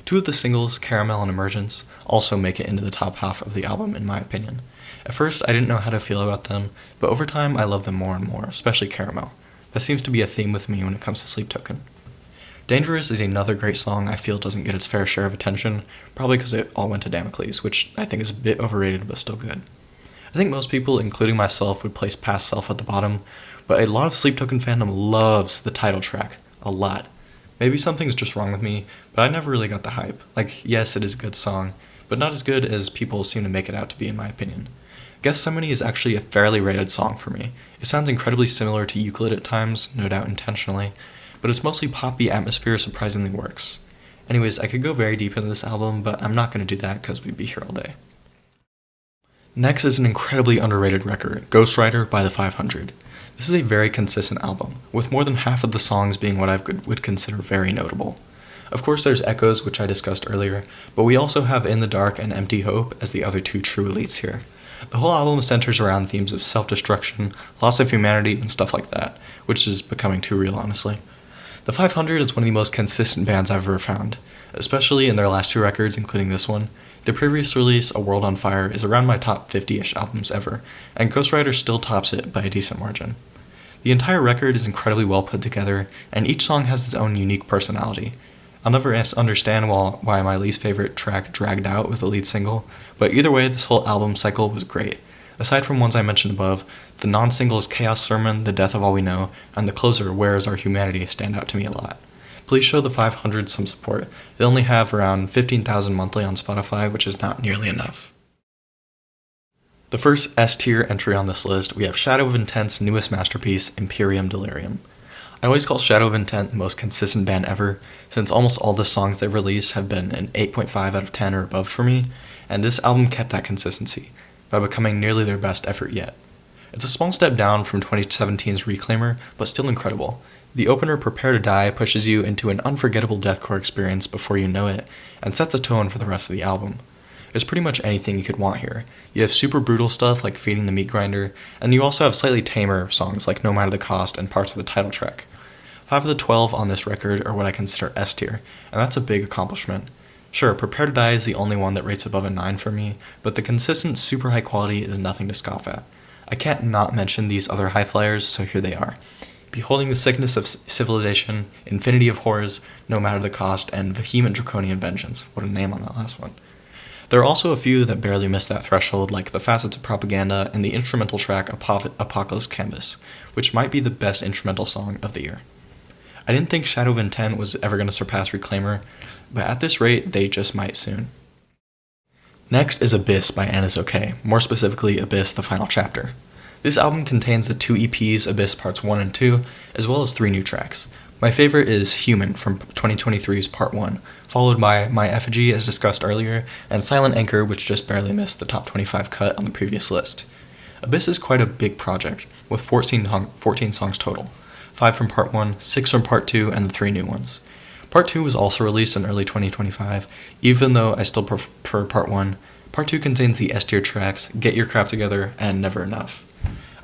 2 of the singles, Caramel and Emergence, also make it into the top half of the album in my opinion. At first I didn't know how to feel about them, but over time I love them more and more, especially Caramel. That seems to be a theme with me when it comes to Sleep Token. Dangerous is another great song I feel doesn't get its fair share of attention, probably because it all went to Damocles, which I think is a bit overrated but still good. I think most people, including myself, would place Past Self at the bottom, but a lot of Sleep Token fandom loves the title track. A lot. Maybe something's just wrong with me, but I never really got the hype. Like, yes, it is a good song, but not as good as people seem to make it out to be in my opinion. Gethsemane is actually a fairly rated song for me. It sounds incredibly similar to Euclid at times, no doubt intentionally, but its mostly poppy atmosphere surprisingly works. Anyways, I could go very deep into this album, but I'm not going to do that because we'd be here all day. Next is an incredibly underrated record, Ghostwriter by the 500. This is a very consistent album, with more than half of the songs being what I would consider very notable. Of course there's Echoes, which I discussed earlier, but we also have In the Dark and Empty Hope as the other 2 true elites here. The whole album centers around themes of self-destruction, loss of humanity, and stuff like that, which is becoming too real honestly. The 500 is one of the most consistent bands I've ever found, especially in their last 2 records, including this one. Their previous release, A World on Fire, is around my top 50-ish albums ever, and Ghostwriter still tops it by a decent margin. The entire record is incredibly well put together, and each song has its own unique personality. I'll never understand why my least favorite track, Dragged Out, was the lead single, but either way, this whole album cycle was great. Aside from ones I mentioned above, the non-singles Chaos Sermon, The Death of All We Know, and the closer Where Is Our Humanity stand out to me a lot. Please show the 500 some support. They only have around 15,000 monthly on Spotify, which is not nearly enough. The first S-tier entry on this list, we have Shadow of Intent's newest masterpiece, Imperium Delirium. I always call Shadow of Intent the most consistent band ever, since almost all the songs they've released have been an 8.5 out of 10 or above for me, and this album kept that consistency, by becoming nearly their best effort yet. It's a small step down from 2017's Reclaimer, but still incredible. The opener Prepare to Die pushes you into an unforgettable deathcore experience before you know it, and sets a tone for the rest of the album. There's pretty much anything you could want here. You have super brutal stuff like Feeding the Meat Grinder, and you also have slightly tamer songs like No Matter the Cost and parts of the title track. 5 of the 12 on this record are what I consider S tier, and that's a big accomplishment. Sure, Prepare to Die is the only one that rates above a 9 for me, but the consistent super high quality is nothing to scoff at. I can't not mention these other high flyers, so here they are. Beholding the Sickness of Civilization, Infinity of Horrors, No Matter the Cost, and Vehement Draconian Vengeance. What a name on that last one. There are also a few that barely miss that threshold, like The Facets of Propaganda and the instrumental track Apocalypse Canvas, which might be the best instrumental song of the year. I didn't think Shadow of Intent was ever going to surpass Reclaimer, but at this rate, they just might soon. Next is Abyss by Anna's OK, more specifically Abyss the Final Chapter. This album contains the 2 EPs, Abyss Parts 1 and 2, as well as 3 new tracks. My favorite is Human from 2023's Part 1, followed by My Effigy as discussed earlier, and Silent Anchor, which just barely missed the top 25 cut on the previous list. Abyss is quite a big project, with 14 songs total, 5 from Part 1, 6 from Part 2, and the 3 new ones. Part 2 was also released in early 2025, even though I still prefer Part 1. Part 2 contains the S-tier tracks, Get Your Crap Together, and Never Enough.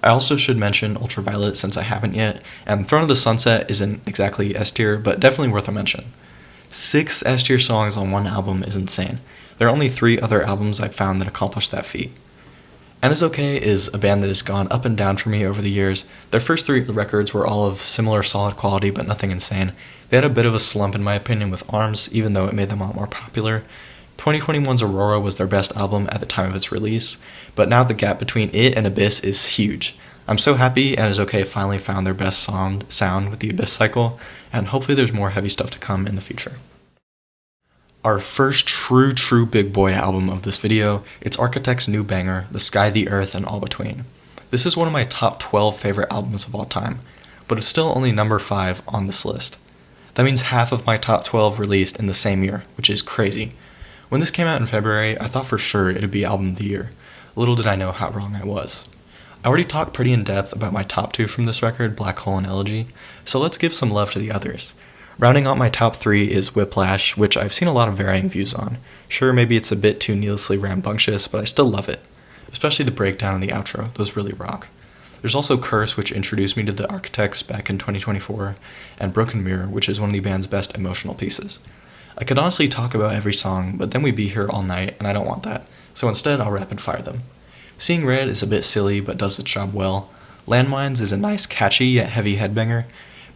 I also should mention Ultraviolet since I haven't yet, and Throne of the Sunset isn't exactly S-tier, but definitely worth a mention. 6 S-tier songs on one album is insane. There are only 3 other albums I've found that accomplish that feat. Anna's OK is a band that has gone up and down for me over the years. Their first 3 records were all of similar solid quality, but nothing insane. They had a bit of a slump in my opinion with Arms, even though it made them a lot more popular. 2021's Aurora was their best album at the time of its release, but now the gap between it and Abyss is huge. I'm so happy Anna's OK finally found their best sound with the Abyss cycle, and hopefully there's more heavy stuff to come in the future. Our first true big boy album of this video, it's Architect's new banger, The Sky, the Earth, and All Between. This is one of my top 12 favorite albums of all time, but it's still only number 5 on this list. That means half of my top 12 released in the same year, which is crazy. When this came out in February, I thought for sure it'd be album of the year. Little did I know how wrong I was. I already talked pretty in depth about my top 2 from this record, Black Hole and Elegy, so let's give some love to the others. Rounding out my top 3 is Whiplash, which I've seen a lot of varying views on. Sure, maybe it's a bit too needlessly rambunctious, but I still love it. Especially the breakdown and the outro, those really rock. There's also Curse, which introduced me to the Architects back in 2024, and Broken Mirror, which is one of the band's best emotional pieces. I could honestly talk about every song, but then we'd be here all night, and I don't want that, so instead I'll rapid fire them. Seeing Red is a bit silly, but does its job well. Landmines is a nice, catchy, yet heavy headbanger.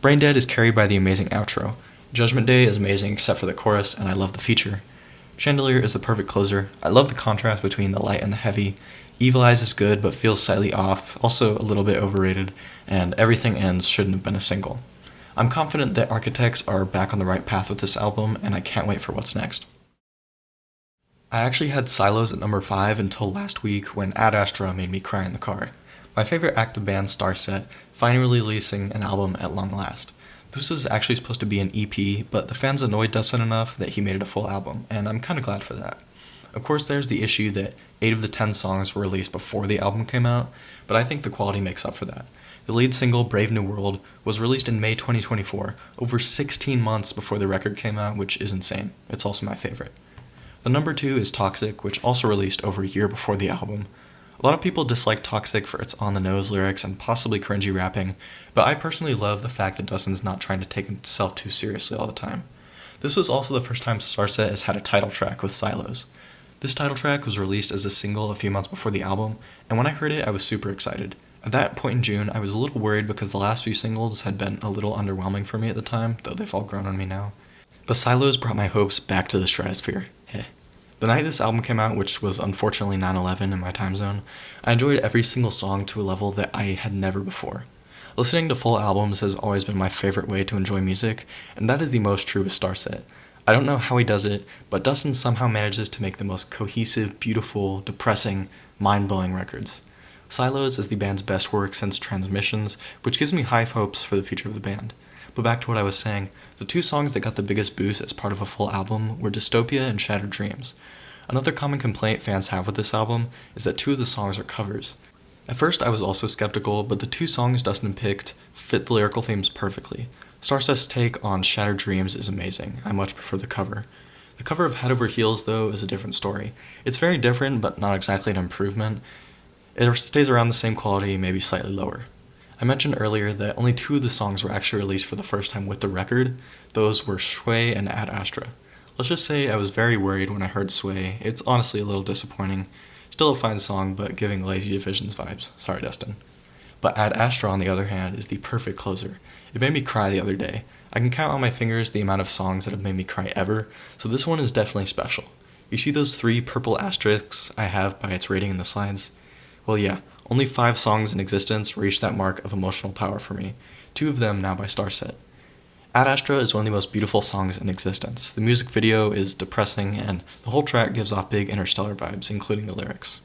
Brain Dead is carried by the amazing outro. Judgment Day is amazing except for the chorus, and I love the feature. Chandelier is the perfect closer. I love the contrast between the light and the heavy. Evil Eyes is good, but feels slightly off, also a little bit overrated, and Everything Ends shouldn't have been a single. I'm confident that Architects are back on the right path with this album, and I can't wait for what's next. I actually had Silos at number 5 until last week when Ad Astra made me cry in the car. My favorite active band, Starset, finally releasing an album at long last. This was actually supposed to be an EP, but the fans annoyed Dustin enough that he made it a full album, and I'm kinda glad for that. Of course, there's the issue that 8 of the 10 songs were released before the album came out, but I think the quality makes up for that. The lead single, Brave New World, was released in May 2024, over 16 months before the record came out, which is insane. It's also my favorite. The number 2 is Toxic, which also released over a year before the album. A lot of people dislike Toxic for its on-the-nose lyrics and possibly cringy rapping, but I personally love the fact that Dustin's not trying to take himself too seriously all the time. This was also the first time Starset has had a title track with Silos. This title track was released as a single a few months before the album, and when I heard it, I was super excited. At that point in June, I was a little worried because the last few singles had been a little underwhelming for me at the time, though they've all grown on me now. But Silos brought my hopes back to the stratosphere. Heh. The night this album came out, which was unfortunately 9/11 in my time zone, I enjoyed every single song to a level that I had never before. Listening to full albums has always been my favorite way to enjoy music, and that is the most true with Starset. I don't know how he does it, but Dustin somehow manages to make the most cohesive, beautiful, depressing, mind-blowing records. Silos is the band's best work since Transmissions, which gives me high hopes for the future of the band. But back to what I was saying, the 2 songs that got the biggest boost as part of a full album were Dystopia and Shattered Dreams. Another common complaint fans have with this album is that 2 of the songs are covers. At first I was also skeptical, but the 2 songs Dustin picked fit the lyrical themes perfectly. Starset's take on Shattered Dreams is amazing. I much prefer the cover. The cover of Head Over Heels, though, is a different story. It's very different, but not exactly an improvement. It stays around the same quality, maybe slightly lower. I mentioned earlier that only 2 of the songs were actually released for the first time with the record. Those were Shui and Ad Astra. Let's just say I was very worried when I heard Sway. It's honestly a little disappointing. Still a fine song, but giving Lazy Divisions vibes. Sorry, Dustin. But Ad Astra, on the other hand, is the perfect closer. It made me cry the other day. I can count on my fingers the amount of songs that have made me cry ever, so this one is definitely special. You see those 3 purple asterisks I have by its rating in the slides? Well, yeah, only 5 songs in existence reached that mark of emotional power for me, 2 of them now by Starset. Ad Astra is one of the most beautiful songs in existence. The music video is depressing, and the whole track gives off big interstellar vibes, including the lyrics.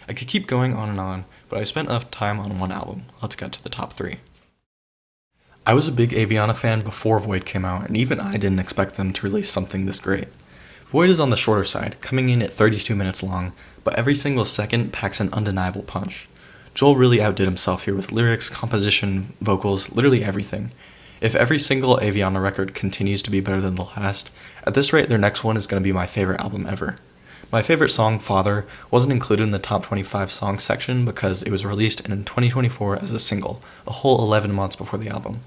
I could keep going on and on, but I spent enough time on one album. Let's get to the top 3. I was a big Aviana fan before Void came out, and even I didn't expect them to release something this great. Void is on the shorter side, coming in at 32 minutes long, but every single second packs an undeniable punch. Joel really outdid himself here with lyrics, composition, vocals, literally everything. If every single Aviana record continues to be better than the last, at this rate their next one is going to be my favorite album ever. My favorite song, Father, wasn't included in the top 25 songs section because it was released in 2024 as a single, a whole 11 months before the album.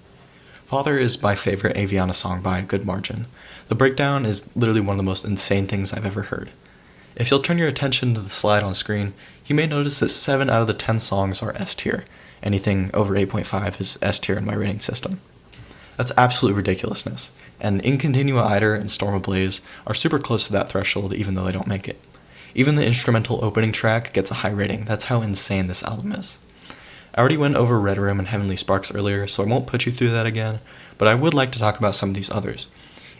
Father is my favorite Aviana song by a good margin. The breakdown is literally one of the most insane things I've ever heard. If you'll turn your attention to the slide on screen, you may notice that 7 out of the 10 songs are S tier. Anything over 8.5 is S tier in my rating system. That's absolute ridiculousness, and In Continua Iter and Storm Ablaze are super close to that threshold even though they don't make it. Even the instrumental opening track gets a high rating. That's how insane this album is. I already went over Red Room and Heavenly Sparks earlier, so I won't put you through that again, but I would like to talk about some of these others.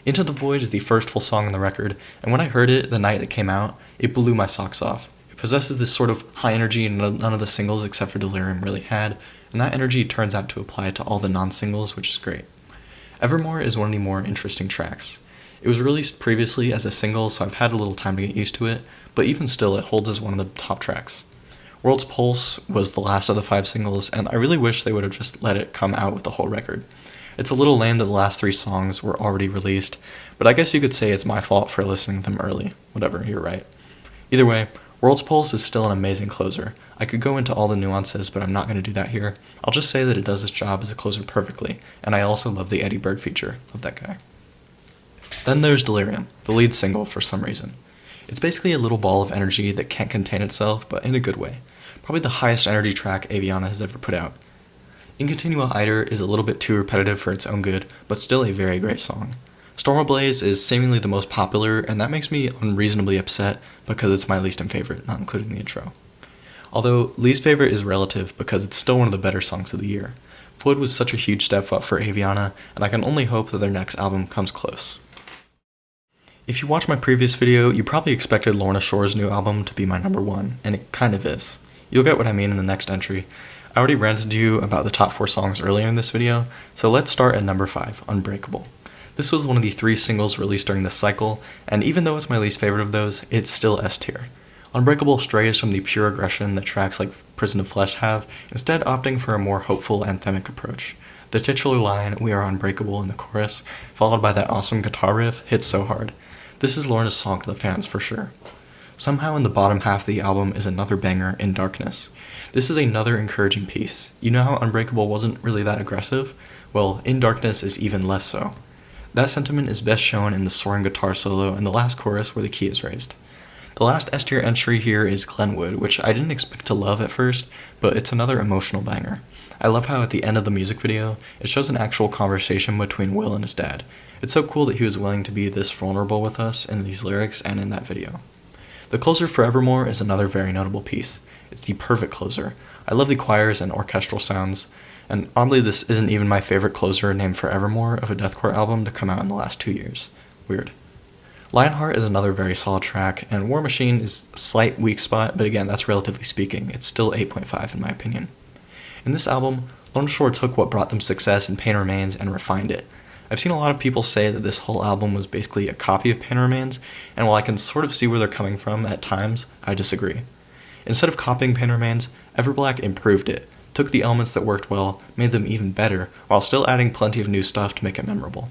Into the Void is the first full song on the record, and when I heard it the night it came out, it blew my socks off. It possesses this sort of high energy none of the singles except for Delirium really had, and that energy turns out to apply to all the non-singles, which is great. Evermore is one of the more interesting tracks. It was released previously as a single, so I've had a little time to get used to it, but even still it holds as one of the top tracks. World's Pulse was the last of the 5 singles, and I really wish they would have just let it come out with the whole record. It's a little lame that the last 3 songs were already released, but I guess you could say it's my fault for listening to them early. Whatever, you're right. Either way, World's Pulse is still an amazing closer. I could go into all the nuances, but I'm not going to do that here. I'll just say that it does its job as a closer perfectly, and I also love the Eddie Berg feature. Love that guy. Then there's Delirium, the lead single for some reason. It's basically a little ball of energy that can't contain itself, but in a good way. Probably the highest energy track Aviana has ever put out. In Continua Iter is a little bit too repetitive for its own good, but still a very great song. Storm Ablaze is seemingly the most popular, and that makes me unreasonably upset because it's my least favorite, not including the intro. Although least favorite is relative because it's still one of the better songs of the year. Void was such a huge step up for Aviana, and I can only hope that their next album comes close. If you watched my previous video, you probably expected Lorna Shore's new album to be my number 1, and it kind of is. You'll get what I mean in the next entry. I already ranted to you about the top 4 songs earlier in this video, so let's start at number 5, Unbreakable. This was one of the 3 singles released during this cycle, and even though it's my least favorite of those, it's still S tier. Unbreakable strays from the pure aggression that tracks like Prison of Flesh have, instead opting for a more hopeful anthemic approach. The titular line, "We are unbreakable" in the chorus, followed by that awesome guitar riff, hits so hard. This is Lorna's song to the fans for sure. Somehow in the bottom half of the album is another banger, In Darkness. This is another encouraging piece. You know how Unbreakable wasn't really that aggressive? Well, In Darkness is even less so. That sentiment is best shown in the soaring guitar solo and the last chorus where the key is raised. The last S tier entry here is Glenwood, which I didn't expect to love at first, but it's another emotional banger. I love how at the end of the music video, it shows an actual conversation between Will and his dad. It's so cool that he was willing to be this vulnerable with us in these lyrics and in that video. The closer Forevermore is another very notable piece. It's the perfect closer. I love the choirs and orchestral sounds, and oddly this isn't even my favorite closer named Forevermore of a deathcore album to come out in the last 2 years. Weird. Lionheart is another very solid track, and War Machine is a slight weak spot, but again, that's relatively speaking. It's still 8.5 in my opinion. In this album, Lorna Shore took what brought them success in Pain Remains and refined it. I've seen a lot of people say that this whole album was basically a copy of Pain Remains, and while I can sort of see where they're coming from at times, I disagree. Instead of copying Pain Remains, Everblack improved it, took the elements that worked well, made them even better, while still adding plenty of new stuff to make it memorable.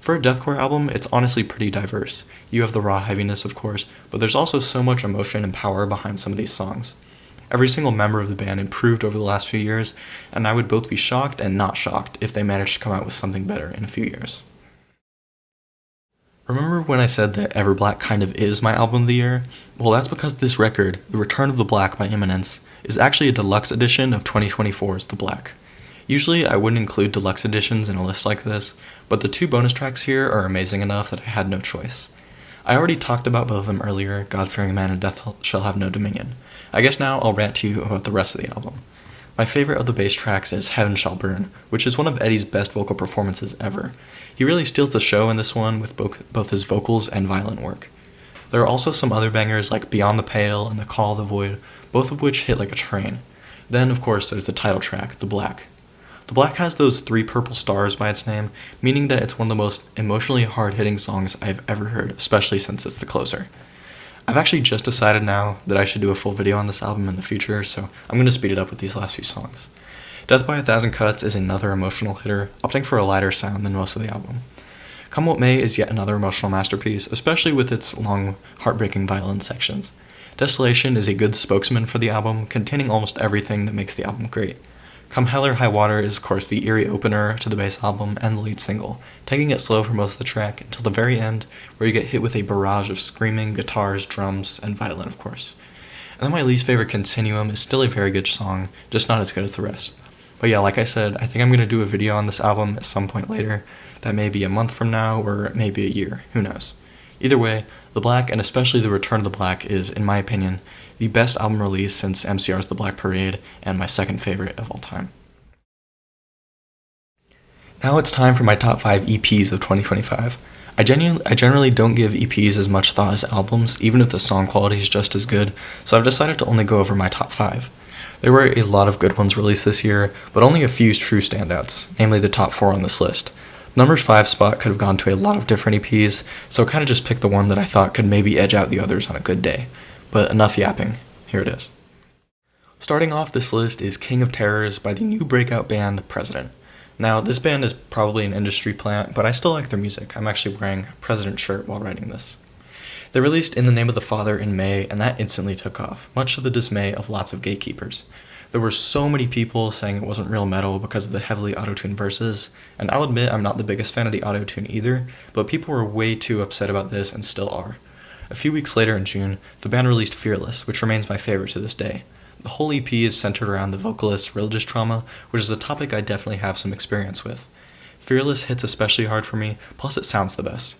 For a deathcore album, it's honestly pretty diverse. You have the raw heaviness, of course, but there's also so much emotion and power behind some of these songs. Every single member of the band improved over the last few years, and I would both be shocked and not shocked if they managed to come out with something better in a few years. Remember when I said that Everblack kind of is my album of the year? Well, that's because this record, The Return of the Black by Imminence, is actually a deluxe edition of 2024's The Black. Usually I wouldn't include deluxe editions in a list like this, but the 2 bonus tracks here are amazing enough that I had no choice. I already talked about both of them earlier, God-Fearing Man and Death Shall Have No Dominion. I guess now I'll rant to you about the rest of the album. My favorite of the bass tracks is Heaven Shall Burn, which is one of Eddie's best vocal performances ever. He really steals the show in this one with both his vocals and violin work. There are also some other bangers like Beyond the Pale and The Call of the Void, both of which hit like a train. Then, of course, there's the title track, The Black. The Black has those 3 purple stars by its name, meaning that it's one of the most emotionally hard-hitting songs I've ever heard, especially since it's the closer. I've actually just decided now that I should do a full video on this album in the future, so I'm going to speed it up with these last few songs. Death by a Thousand Cuts is another emotional hitter, opting for a lighter sound than most of the album. Come What May is yet another emotional masterpiece, especially with its long, heartbreaking violin sections. Desolation is a good spokesman for the album, containing almost everything that makes the album great. Come Hell or High Water is of course the eerie opener to the bass album and the lead single, taking it slow for most of the track until the very end, where you get hit with a barrage of screaming, guitars, drums, and violin of course. And then my least favorite, Continuum, is still a very good song, just not as good as the rest. But yeah, like I said, I think I'm going to do a video on this album at some point later. That may be a month from now, or maybe a year, who knows. Either way, The Black, and especially The Return of the Black, is, in my opinion, the best album release since MCR's The Black Parade, and my second favorite of all time. Now it's time for my top 5 EPs of 2025. I generally don't give EPs as much thought as albums, even if the song quality is just as good, so I've decided to only go over my top 5. There were a lot of good ones released this year, but only a few true standouts, namely the top 4 on this list. Number 5 spot could have gone to a lot of different EPs, so I kind of just picked the one that I thought could maybe edge out the others on a good day. But enough yapping, here it is. Starting off this list is King of Terrors by the new breakout band President. Now, this band is probably an industry plant, but I still like their music. I'm actually wearing a President shirt while writing this. They released In the Name of the Father in May, and that instantly took off, much to the dismay of lots of gatekeepers. There were so many people saying it wasn't real metal because of the heavily auto-tuned verses, and I'll admit I'm not the biggest fan of the auto-tune either, but people were way too upset about this and still are. A few weeks later in June, the band released Fearless, which remains my favorite to this day. The whole EP is centered around the vocalist's religious trauma, which is a topic I definitely have some experience with. Fearless hits especially hard for me, plus it sounds the best.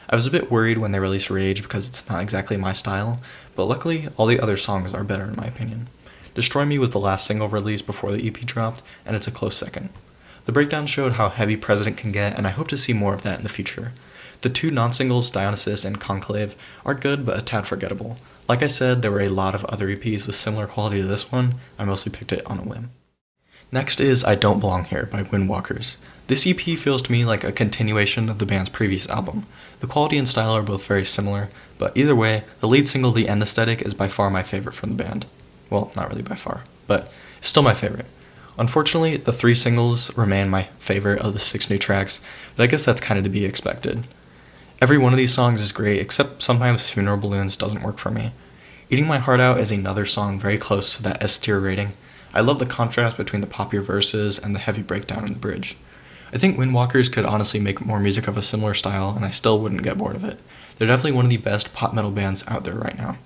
I was a bit worried when they released Rage because it's not exactly my style, but luckily all the other songs are better in my opinion. Destroy Me was the last single released before the EP dropped, and it's a close second. The breakdown showed how heavy President can get, and I hope to see more of that in the future. The 2 non-singles, Dionysus and Conclave, are good but a tad forgettable. Like I said, there were a lot of other EPs with similar quality to this one. I mostly picked it on a whim. Next is I Don't Belong Here by Windwalkers. This EP feels to me like a continuation of the band's previous album. The quality and style are both very similar, but either way, the lead single The End Aesthetic is by far my favorite from the band. Well, not really by far, but it's still my favorite. Unfortunately, the 3 singles remain my favorite of the 6 new tracks, but I guess that's kind of to be expected. Every one of these songs is great, except sometimes Funeral Balloons doesn't work for me. Eating My Heart Out is another song very close to that S-tier rating. I love the contrast between the poppier verses and the heavy breakdown in the bridge. I think Windwalkers could honestly make more music of a similar style, and I still wouldn't get bored of it. They're definitely one of the best pop metal bands out there right now.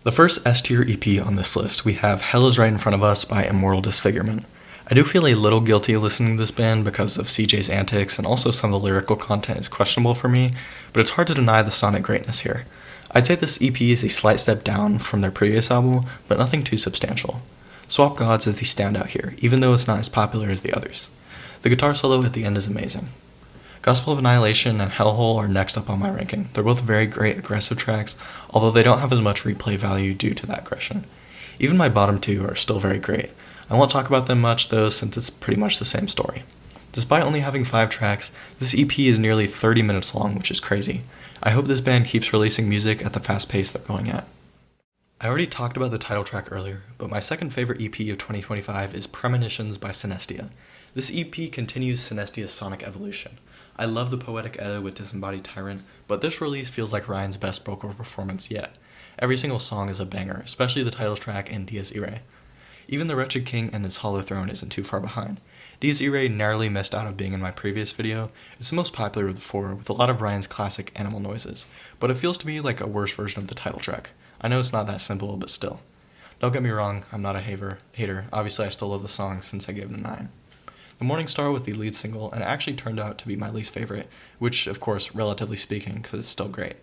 The first S-tier EP on this list, we have Hell Is Right in Front of Us by Immortal Disfigurement. I do feel a little guilty listening to this band because of CJ's antics, and also some of the lyrical content is questionable for me, but it's hard to deny the sonic greatness here. I'd say this EP is a slight step down from their previous album, but nothing too substantial. Swap Gods is the standout here, even though it's not as popular as the others. The guitar solo at the end is amazing. Gospel of Annihilation and Hellhole are next up on my ranking. They're both very great aggressive tracks, although they don't have as much replay value due to that aggression. Even my bottom 2 are still very great. I won't talk about them much though, since it's pretty much the same story. Despite only having 5 tracks, this EP is nearly 30 minutes long, which is crazy. I hope this band keeps releasing music at the fast pace they're going at. I already talked about the title track earlier, but my second favorite EP of 2025 is Premonitions by Synestia. This EP continues Synestia's sonic evolution. I love the poetic edda with Disembodied Tyrant, but this release feels like Ryan's best vocal performance yet. Every single song is a banger, especially the title track and Dies Irae. Even the Wretched King and his Hollow Throne isn't too far behind. D's E-Ray narrowly missed out of being in my previous video. It's the most popular of the four, with a lot of Ryan's classic animal noises, but it feels to me like a worse version of the title track. I know it's not that simple, but still. Don't get me wrong, I'm not a hater. Obviously I still love the song since I gave it a 9. The Morning Star was the lead single, and it actually turned out to be my least favorite, which, of course, relatively speaking, because it's still great.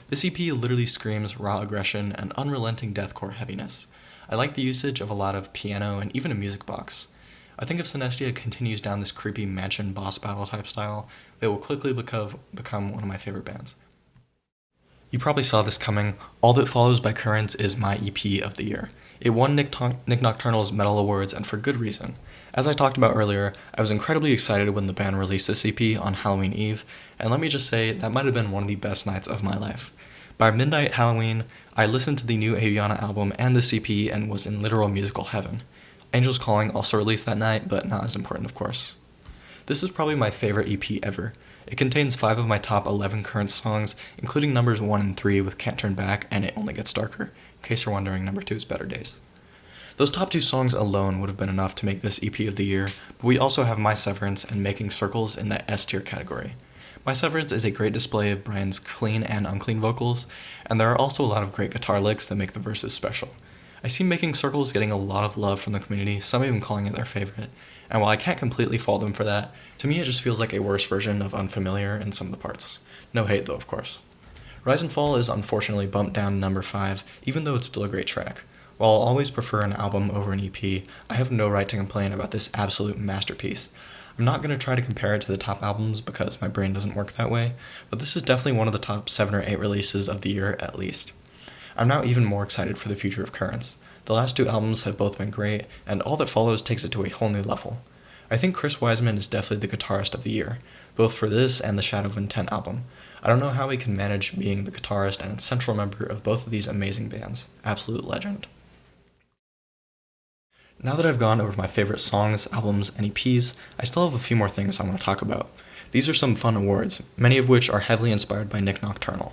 This EP literally screams raw aggression and unrelenting deathcore heaviness. I like the usage of a lot of piano and even a music box. I think if Synestia continues down this creepy mansion boss battle type style, they will quickly become one of my favorite bands. You probably saw this coming. All That Follows by Currents is my EP of the year. It won Nick Nocturnal's Metal Awards, and for good reason. As I talked about earlier, I was incredibly excited when the band released this EP on Halloween Eve, and let me just say, that might have been one of the best nights of my life. By midnight Halloween, I listened to the new Aviana album and this EP and was in literal musical heaven. Angels Calling also released that night, but not as important, of course. This is probably my favorite EP ever. It contains 5 of my top 11 Currents songs, including numbers 1 and 3 with Can't Turn Back and It Only Gets Darker. In case you're wondering, number 2 is Better Days. Those top 2 songs alone would have been enough to make this EP of the year, but we also have My Severance and Making Circles in that S tier category. My Severance is a great display of Brian's clean and unclean vocals, and there are also a lot of great guitar licks that make the verses special. I see Making Circles getting a lot of love from the community, some even calling it their favorite, and while I can't completely fault them for that, to me it just feels like a worse version of Unfamiliar in some of the parts. No hate though, of course. Rise and Fall is unfortunately bumped down to number 5, even though it's still a great track. While I'll always prefer an album over an EP, I have no right to complain about this absolute masterpiece. I'm not going to try to compare it to the top albums because my brain doesn't work that way, but this is definitely one of the top 7 or 8 releases of the year at least. I'm now even more excited for the future of Currents. The last 2 albums have both been great, and All That Follows takes it to a whole new level. I think Chris Wiseman is definitely the guitarist of the year, both for this and the Shadow of Intent album. I don't know how he can manage being the guitarist and central member of both of these amazing bands. Absolute legend. Now that I've gone over my favorite songs, albums, and EPs, I still have a few more things I want to talk about. These are some fun awards, many of which are heavily inspired by Nick Nocturnal.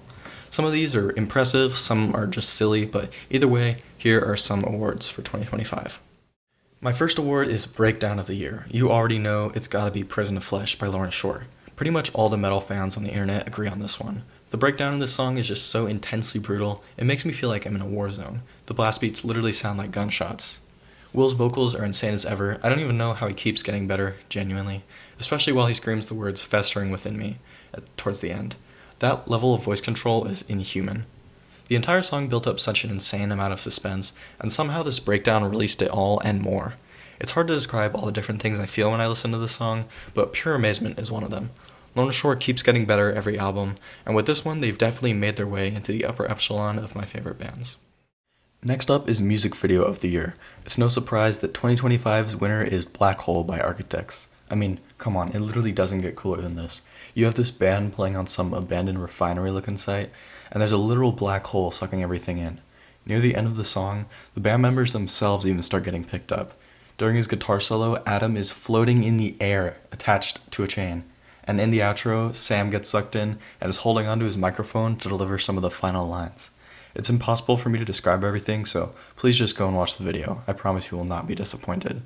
Some of these are impressive, some are just silly, but either way, here are some awards for 2025. My first award is Breakdown of the Year. You already know it's gotta be Prison of Flesh by Lorna Shore. Pretty much all the metal fans on the internet agree on this one. The breakdown of this song is just so intensely brutal, it makes me feel like I'm in a war zone. The blast beats literally sound like gunshots. Will's vocals are insane as ever. I don't even know how he keeps getting better, genuinely. Especially while he screams the words festering within me towards the end. That level of voice control is inhuman. The entire song built up such an insane amount of suspense, and somehow this breakdown released it all and more. It's hard to describe all the different things I feel when I listen to this song, but pure amazement is one of them. Lorna Shore keeps getting better every album, and with this one they've definitely made their way into the upper echelon of my favorite bands. Next up is Music Video of the Year. It's no surprise that 2025's winner is Black Hole by Architects. I mean, come on, it literally doesn't get cooler than this. You have this band playing on some abandoned refinery looking site, and there's a literal black hole sucking everything in. Near the end of the song, the band members themselves even start getting picked up. During his guitar solo, Adam is floating in the air, attached to a chain. And in the outro, Sam gets sucked in and is holding onto his microphone to deliver some of the final lines. It's impossible for me to describe everything, so please just go and watch the video. I promise you will not be disappointed.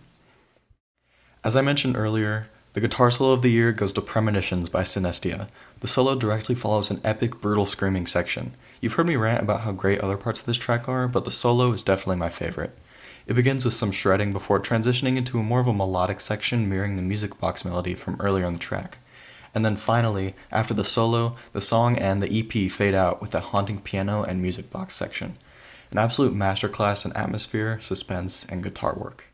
As I mentioned earlier, the guitar solo of the year goes to Premonitions by Synestia. The solo directly follows an epic, brutal screaming section. You've heard me rant about how great other parts of this track are, but the solo is definitely my favorite. It begins with some shredding before transitioning into more of a melodic section mirroring the music box melody from earlier in the track. And then finally, after the solo, the song and the EP fade out with a haunting piano and music box section. An absolute masterclass in atmosphere, suspense, and guitar work.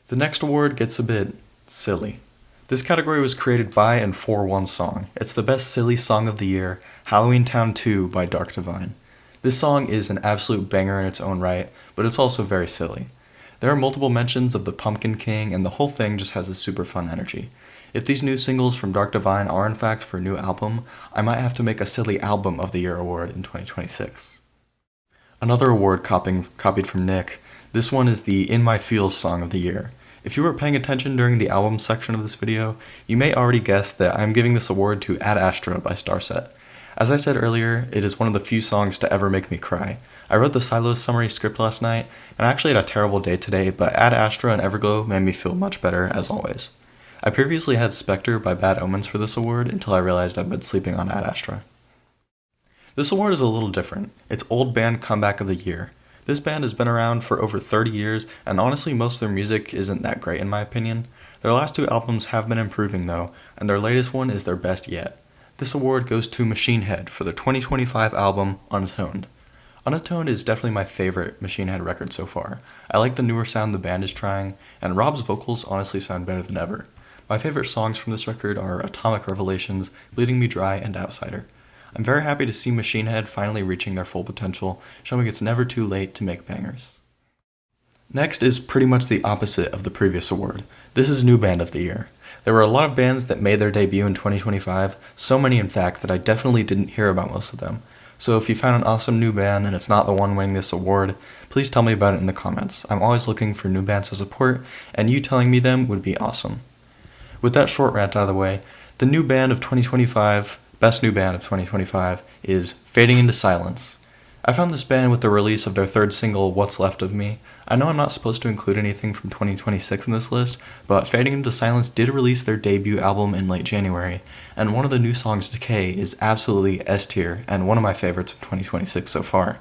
The next award gets a bit silly. This category was created by and for one song. It's the best silly song of the year, Halloween Town 2 by Dark Divine. This song is an absolute banger in its own right, but it's also very silly. There are multiple mentions of the Pumpkin King, and the whole thing just has a super fun energy. If these new singles from Dark Divine are in fact for a new album, I might have to make a Silly Album of the Year award in 2026. Another award copied from Nick, this one is the In My Feels song of the year. If you were paying attention during the album section of this video, you may already guess that I'm giving this award to Ad Astra by Starset. As I said earlier, it is one of the few songs to ever make me cry. I wrote the Silos summary script last night, and I actually had a terrible day today, but Ad Astra and Everglow made me feel much better, as always. I previously had Spectre by Bad Omens for this award until I realized I'd been sleeping on Ad Astra. This award is a little different. It's Old Band Comeback of the Year. This band has been around for over 30 years, and honestly most of their music isn't that great in my opinion. Their last two albums have been improving though, and their latest one is their best yet. This award goes to Machine Head for their 2025 album, Unatoned. Unatoned is definitely my favorite Machine Head record so far. I like the newer sound the band is trying, and Rob's vocals honestly sound better than ever. My favorite songs from this record are Atomic Revelations, Bleeding Me Dry, and Outsider. I'm very happy to see Machine Head finally reaching their full potential, showing it's never too late to make bangers. Next is pretty much the opposite of the previous award. This is New Band of the Year. There were a lot of bands that made their debut in 2025, so many in fact that I definitely didn't hear about most of them. So if you found an awesome new band and it's not the one winning this award, please tell me about it in the comments. I'm always looking for new bands to support, and you telling me them would be awesome. With that short rant out of the way, the new band of 2025, best new band of 2025, is Fading into Silence. I found this band with the release of their third single, What's Left of Me. I know I'm not supposed to include anything from 2026 in this list, but Fading into Silence did release their debut album in late January, and one of the new songs, Decay, is absolutely S tier and one of my favorites of 2026 so far.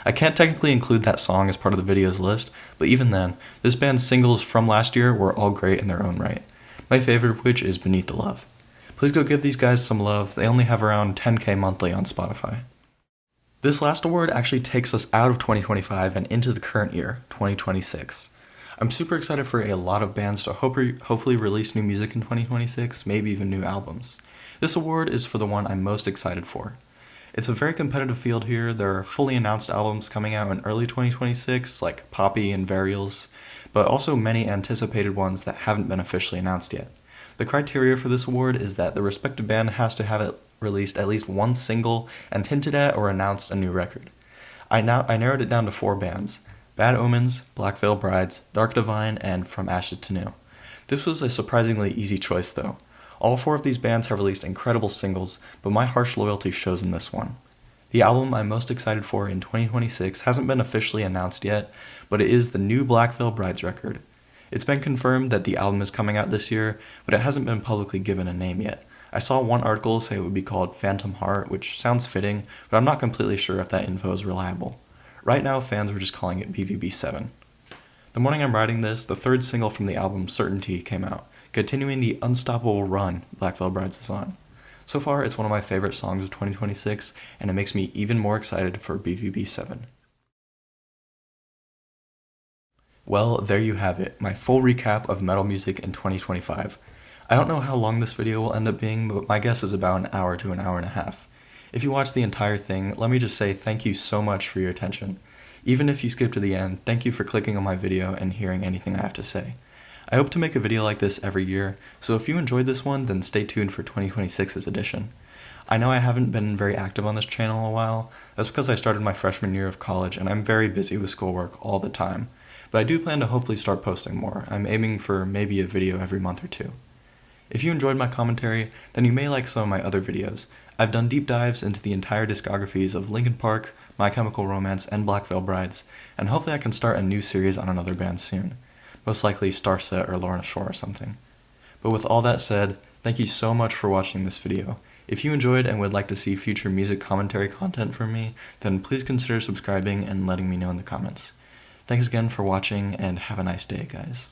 I can't technically include that song as part of the video's list, but even then, this band's singles from last year were all great in their own right. My favorite of which is Beneath the Love. Please go give these guys some love, they only have around 10k monthly on Spotify. This last award actually takes us out of 2025 and into the current year, 2026. I'm super excited for a lot of bands to hopefully release new music in 2026, maybe even new albums. This award is for the one I'm most excited for. It's a very competitive field here. There are fully announced albums coming out in early 2026, like Poppy and Varials, but also many anticipated ones that haven't been officially announced yet. The criteria for this award is that the respective band has to have released at least one single and hinted at or announced a new record. I narrowed it down to 4 bands: Bad Omens, Black Veil Brides, Dark Divine, and From Ashes to New. This was a surprisingly easy choice though. All 4 of these bands have released incredible singles, but my harsh loyalty shows in this one. The album I'm most excited for in 2026 hasn't been officially announced yet, but it is the new Black Veil Brides record. It's been confirmed that the album is coming out this year, but it hasn't been publicly given a name yet. I saw one article say it would be called Phantom Heart, which sounds fitting, but I'm not completely sure if that info is reliable. Right now, fans were just calling it BVB7. The morning I'm writing this, the 3rd single from the album, Certainty, came out, continuing the unstoppable run Black Veil Brides is on. So far, it's one of my favorite songs of 2026, and it makes me even more excited for BVB7. Well, there you have it, my full recap of metal music in 2025. I don't know how long this video will end up being, but my guess is about an hour to an hour and a half. If you watched the entire thing, let me just say thank you so much for your attention. Even if you skip to the end, thank you for clicking on my video and hearing anything I have to say. I hope to make a video like this every year, so if you enjoyed this one, then stay tuned for 2026's edition. I know I haven't been very active on this channel in a while. That's because I started my freshman year of college and I'm very busy with schoolwork all the time. But I do plan to hopefully start posting more. I'm aiming for maybe a video every month or 2. If you enjoyed my commentary, then you may like some of my other videos. I've done deep dives into the entire discographies of Linkin Park, My Chemical Romance, and Black Veil Brides, and hopefully I can start a new series on another band soon. Most likely Starset or Lorna Shore or something. But with all that said, thank you so much for watching this video. If you enjoyed and would like to see future music commentary content from me, then please consider subscribing and letting me know in the comments. Thanks again for watching, and have a nice day, guys.